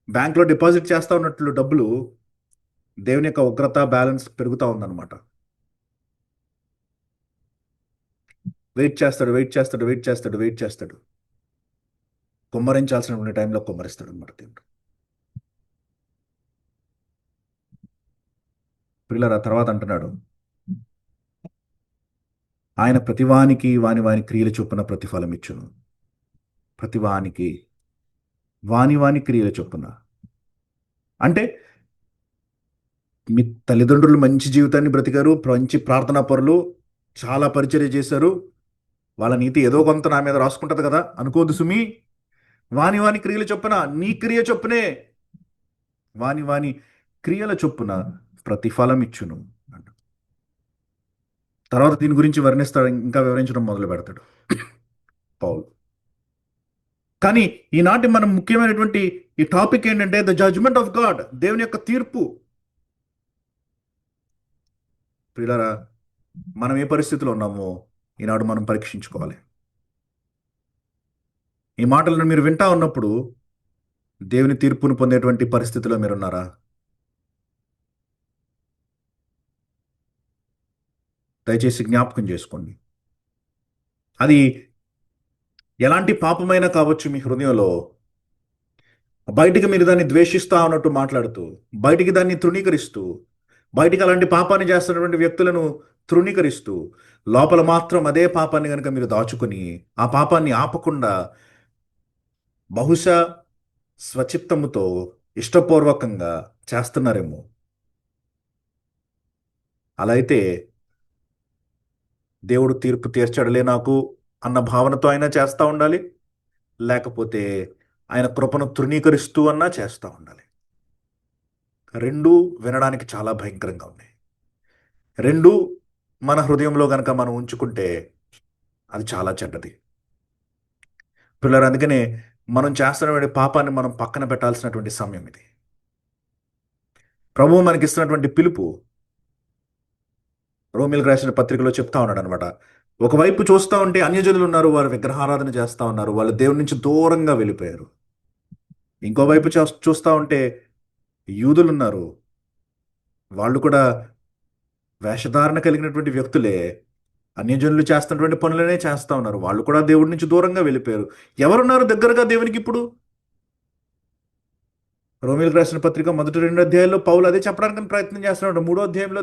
బ్యాంక్లో డిపాజిట్ చేస్తా ఉన్నట్లు డబ్బులు, దేవుని యొక్క ఉగ్రత బ్యాలెన్స్ పెరుగుతూ ఉందన్నమాట. వెయిట్ చేస్తాడు, వెయిట్ చేస్తాడు, వెయిట్ చేస్తాడు, వెయిట్ చేస్తాడు. కుమ్మరించాల్సినటువంటి టైంలో కుమ్మరిస్తాడు అనమాట దేవుడు. పిల్లల తర్వాత అంటున్నాడు, ఆయన ప్రతివానికి వాని వాని క్రియల చొప్పున ప్రతిఫలం ఇచ్చును. ప్రతివానికి వాని వాని క్రియల చొప్పున అంటే, మీ తల్లిదండ్రులు మంచి జీవితాన్ని బ్రతికారు, మంచి ప్రార్థనా పరులు, చాలా పరిచర్య చేశారు, వాళ్ళ నీతి ఏదో కొంత నా మీద రాసుకుంటుంది కదా అనుకోదు సుమి. వాని వాని క్రియల చొప్పున, నీ క్రియ చొప్పునే వాని వాని క్రియల చొప్పున ప్రతిఫలం ఇచ్చును. తర్వాత దీని గురించి వర్ణిస్తాడు, ఇంకా వివరించడం మొదలు పెడతాడు పౌలు. కానీ ఈనాటి మనం ముఖ్యమైనటువంటి ఈ టాపిక్ ఏంటంటే ద జడ్జ్మెంట్ ఆఫ్ గాడ్, దేవుని యొక్క తీర్పు. ప్రియులారా, మనం ఏ పరిస్థితిలో ఉన్నామో ఈనాడు మనం పరీక్షించుకోవాలి. ఈ మాటలను మీరు వింటా ఉన్నప్పుడు దేవుని తీర్పును పొందేటువంటి పరిస్థితిలో మీరున్నారా? దయచేసి జ్ఞాపకం చేసుకోండి. అది ఎలాంటి పాపమైనా కావచ్చు, మీ హృదయంలో బయటికి మీరు దాన్ని ద్వేషిస్తా ఉన్నట్టు మాట్లాడుతూ, బయటికి దాన్ని తృణీకరిస్తూ, బయటికి అలాంటి పాపాన్ని చేస్తున్నటువంటి వ్యక్తులను తృణీకరిస్తూ, లోపల మాత్రం అదే పాపాన్ని కనుక మీరు దాచుకొని ఆ పాపాన్ని ఆపకుండా బహుశా స్వచిత్తముతో ఇష్టపూర్వకంగా చేస్తున్నారేమో. అలా అయితే దేవుడు తీర్పు తీర్చడలే నాకు అన్న భావనతో అయినా చేస్తూ ఉండాలి, లేకపోతే ఆయన కృపను తృణీకరిస్తూ అన్నా చేస్తూ ఉండాలి. రెండూ వినడానికి చాలా భయంకరంగా ఉన్నాయి. రెండూ మన హృదయంలో కనుక మనం ఉంచుకుంటే అది చాలా చెడ్డది. పిల్లలు, అందుకనే మనం చేస్తున్నటువంటి పాపాన్ని మనం పక్కన పెట్టాల్సినటువంటి సమయం ఇది. ప్రభువు మనకి ఇస్తున్నటువంటి పిలుపు రోమిలకు రాసిన పత్రికలో చెప్తా ఉన్నాడు అనమాట. ఒకవైపు చూస్తూ ఉంటే అన్యజనులు ఉన్నారు, వారు విగ్రహారాధన చేస్తూ ఉన్నారు, వాళ్ళు దేవుని నుంచి దూరంగా వెళ్ళిపోయారు. ఇంకోవైపు చూస్తూ ఉంటే యూదులు ఉన్నారు, వాళ్ళు కూడా వేషధారణ కలిగినటువంటి వ్యక్తులే, అన్యజనులు చేస్తున్నటువంటి పనులనే చేస్తూ ఉన్నారు, వాళ్ళు కూడా దేవుడి నుంచి దూరంగా వెళ్ళిపోయారు. ఎవరున్నారు దగ్గరగా దేవునికి ఇప్పుడు? రోమిలకు రాసిన పత్రిక మొదటి 2 అధ్యాయాల్లో పౌలు అదే చెప్పడానికి ప్రయత్నం చేస్తున్నాడు. 3వ అధ్యాయంలో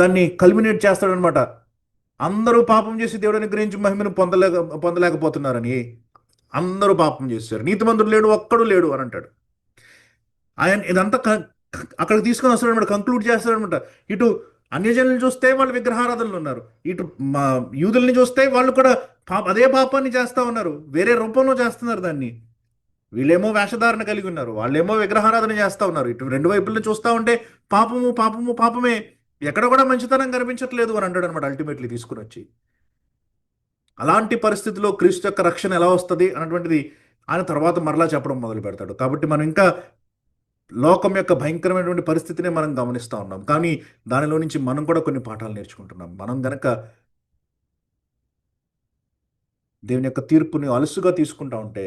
దాన్ని కల్మినేట్ చేస్తాడనమాట. అందరూ పాపం చేసి దేవుడు అనుగ్రహించి మహిమను పొందలేకపోతున్నారని. అందరూ పాపం చేశారు, నీతిమంతుడు లేడు, ఒక్కడు లేడు అని అంటాడు. ఆయన ఇదంతా అక్కడికి తీసుకొని వస్తాడనమాట, కంక్లూడ్ చేస్తాడనమాట. ఇటు అన్యజనులను చూస్తే వాళ్ళు విగ్రహారాధనలు ఉన్నారు, ఇటు మా యూదుల్ని చూస్తే వాళ్ళు కూడా అదే పాపాన్ని చేస్తూ ఉన్నారు, వేరే రూపంలో చేస్తున్నారు దాన్ని. వీళ్ళేమో వేషధారణ కలిగి ఉన్నారు, వాళ్ళేమో విగ్రహారాధన చేస్తూ ఉన్నారు. ఇటు రెండు వైపులను చూస్తూ ఉంటే పాపము పాపము పాపమే, ఎక్కడ కూడా మంచితనం కనిపించట్లేదు అని అంటాడు అనమాట. అల్టిమేట్లీ తీసుకుని వచ్చి అలాంటి పరిస్థితిలో క్రీస్తు యొక్క రక్షణ ఎలా వస్తుంది అన్నటువంటిది ఆయన తర్వాత మరలా చెప్పడం మొదలు పెడతాడు. కాబట్టి మనం ఇంకా లోకం యొక్క భయంకరమైనటువంటి పరిస్థితినే మనం గమనిస్తూ ఉన్నాం. కానీ దానిలో నుంచి మనం కూడా కొన్ని పాఠాలు నేర్చుకుంటున్నాం. మనం గనక దేవుని యొక్క తీర్పుని అలుసుగా తీసుకుంటా ఉంటే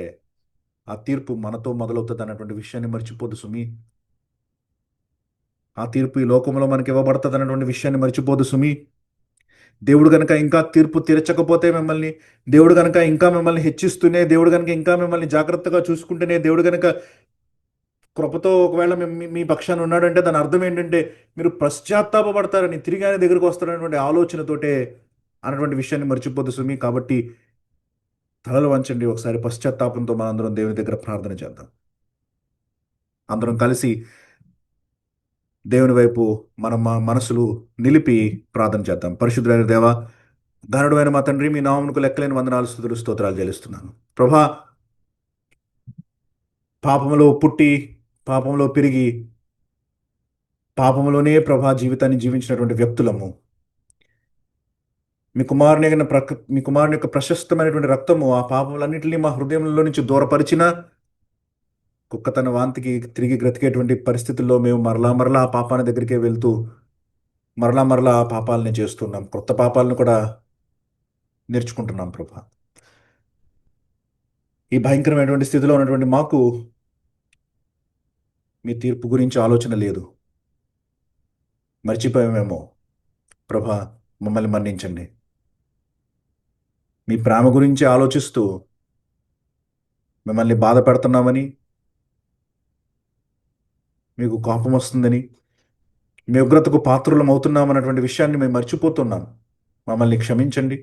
ఆ తీర్పు మనతో మొదలవుతుంది అన్నటువంటి విషయాన్ని మర్చిపోదు సుమి. ఆ తీర్పు ఈ లోకంలో మనకి ఇవ్వబడుతుంది అన్నటువంటి విషయాన్ని మర్చిపోదు సుమి. దేవుడు గనక ఇంకా తీర్పు తీర్చకపోతే మిమ్మల్ని, దేవుడు గనక ఇంకా మిమ్మల్ని హెచ్చిస్తూనే, దేవుడు గనక ఇంకా మిమ్మల్ని జాగ్రత్తగా చూసుకుంటేనే, దేవుడు గనక కృపతో ఒకవేళ మీ పక్షాన ఉన్నాడంటే దాని అర్థం ఏంటంటే మీరు పశ్చాత్తాపడతారని, తిరిగి ఆయన దగ్గరకు వస్తారనేటువంటి ఆలోచనతోటే అన్నటువంటి విషయాన్ని మర్చిపోదు సుమి. కాబట్టి తలలు వంచండి, ఒకసారి పశ్చాత్తాపంతో మనందరం దేవుని దగ్గర ప్రార్థన చేద్దాం. అందరం కలిసి దేవుని వైపు మన మనసులు నిలిపి ప్రార్థన చేద్దాం. పరిశుద్ధులైన దేవా, ఘనుడైన మా తండ్రి, మీ నామమునకు లెక్కలేని వందనాలు, స్తుతులు, స్తోత్రాలు చెల్లిస్తున్నాను ప్రభా. పాపంలో పుట్టి, పాపంలో పెరిగి, పాపంలోనే ప్రభా జీవితాన్ని జీవించినటువంటి వ్యక్తులము. మీ కుమారుని యొక్క ప్రశస్తమైనటువంటి రక్తము ఆ పాపములన్నింటినీ మా హృదయంలో నుంచి దూరపరిచిన కుక్క తన వాంతికి తిరిగి బ్రతికేటువంటి పరిస్థితుల్లో మేము మరలా ఆ పాపాన్ని దగ్గరికే వెళ్తూ మరలా ఆ పాపాలని చేస్తున్నాం. కొత్త పాపాలను కూడా నేర్చుకుంటున్నాం ప్రభా. ఈ భయంకరమైనటువంటి స్థితిలో ఉన్నటువంటి మాకు మీ తీర్పు గురించి ఆలోచన లేదు, మర్చిపోయామేమో ప్రభా. మమ్మల్ని మన్నించండి. మీ ప్రేమ గురించి ఆలోచిస్తూ మిమ్మల్ని బాధ పెడుతున్నామని, మీకు కోపం వస్తుందని, మీ ఉగ్రతకు పాత్రులం అవుతున్నామన్నటువంటి విషయాన్ని మేము మర్చిపోతున్నాం. మమ్మల్ని క్షమించండి.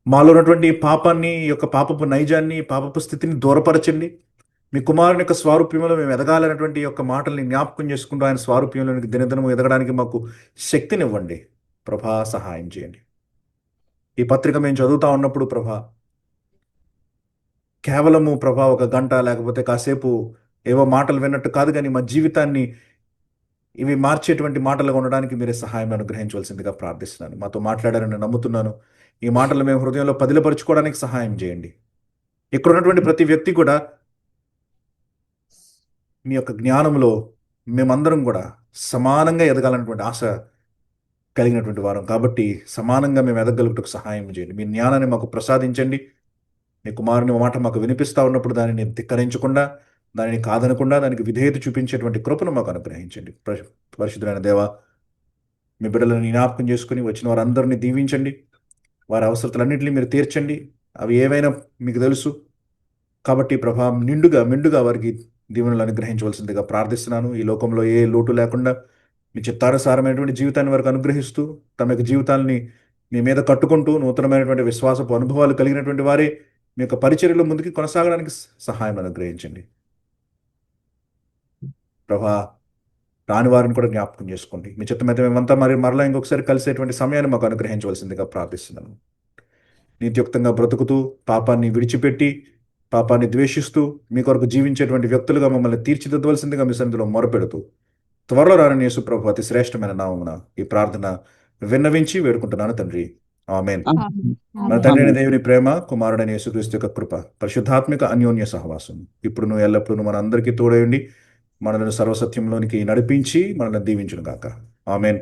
మాలో ఉన్నటువంటి పాపాన్ని, యొక్క పాపపు నైజాన్ని, పాపపు స్థితిని దూరపరచండి. మీ కుమారుని యొక్క స్వారూప్యంలో మేము ఎదగాలన్నటువంటి యొక్క మాటల్ని జ్ఞాపకం చేసుకుంటూ ఆయన స్వారూప్యంలోనికి దినదినము ఎదగడానికి మాకు శక్తినివ్వండి ప్రభా. సహాయం చేయండి. ఈ పత్రిక మేము చదువుతా ఉన్నప్పుడు ప్రభా, కేవలము ప్రభా ఒక గంట లేకపోతే కాసేపు ఏవో మాటలు విన్నట్టు కాదు, కానీ మా జీవితాన్ని ఇవి మార్చేటువంటి మాటలుగా ఉండడానికి మీరే సహాయం అనుగ్రహించవలసిందిగా ప్రార్థిస్తున్నాను. మాతో మాట్లాడారని నమ్ముతున్నాను. ఈ మాటలు మేము హృదయంలో పదిలపరుచుకోవడానికి సహాయం చేయండి. ఇక్కడ ఉన్నటువంటి ప్రతి వ్యక్తి కూడా మీ యొక్క జ్ఞానంలో మేమందరం కూడా సమానంగా ఎదగాలన్నటువంటి ఆశ కలిగినటువంటి వారం. కాబట్టి సమానంగా మేము ఎదగలుగుటకు సహాయం చేయండి. మీ జ్ఞానాన్ని మాకు ప్రసాదించండి. మీ కుమారుని మాట మాకు వినిపిస్తూ ఉన్నప్పుడు దానిని ధిక్కరించకుండా, దానిని కాదనకుండా, దానికి విధేయత చూపించేటువంటి కృపను మాకు అనుగ్రహించండి. పరిశుద్ధులైన దేవా, మీ బిడ్డలను జ్ఞాపకం చేసుకుని వచ్చిన వారందరినీ దీవించండి. వారి అవసరతలన్నింటినీ మీరు తీర్చండి. అవి ఏవైనా మీకు తెలుసు కాబట్టి ప్రభా, మెండుగా వారికి దీవెనలు అనుగ్రహించవలసిందిగా ప్రార్థిస్తున్నాను. ఈ లోకంలో ఏ లోటు లేకుండా మీ చిత్తానుసారమైనటువంటి జీవితాన్ని వారికి అనుగ్రహిస్తూ, తమ యొక్క జీవితాన్ని మీ మీద కట్టుకుంటూ, నూతనమైనటువంటి విశ్వాసపు అనుభవాలు కలిగినటువంటి వారే మీ యొక్క పరిచర్యలో ముందుకు కొనసాగడానికి సహాయం అనుగ్రహించండి ప్రభా. రాని వారిని కూడా జ్ఞాపకం చేసుకోండి. మీ చిత్తమైతే మేమంతా మరలా ఇంకొకసారి కలిసేటువంటి సమయాన్ని మాకు అనుగ్రహించవలసిందిగా ప్రార్థిస్తున్నాను. నీతియుక్తంగా బ్రతుకుతూ, పాపాన్ని విడిచిపెట్టి, పాపాన్ని ద్వేషిస్తూ, మీ కొరకు జీవించేటువంటి వ్యక్తులుగా మమ్మల్ని తీర్చిదిద్దవలసిందిగా మీ సన్నిధిలో మొరపెడుతూ, త్వరలో రాని యేసు ప్రభు అతి శ్రేష్టమైన నామమున ఈ ప్రార్థన విన్నవించి వేడుకుంటున్నాను తండ్రి. ఆమేన్. మన తండ్రి అయిన దేవుని ప్రేమ, కుమారుడైన యేసుక్రీస్తు యొక్క కృప, పరిశుద్ధాత్మిక అన్యోన్య సహవాసం ఇప్పుడును ఎల్లప్పుడూ మన అందరికీ తోడయండి, మనలను సర్వసత్యంలోనికి నడిపించి మనల్ని దీవించును గాక. ఆమేన్.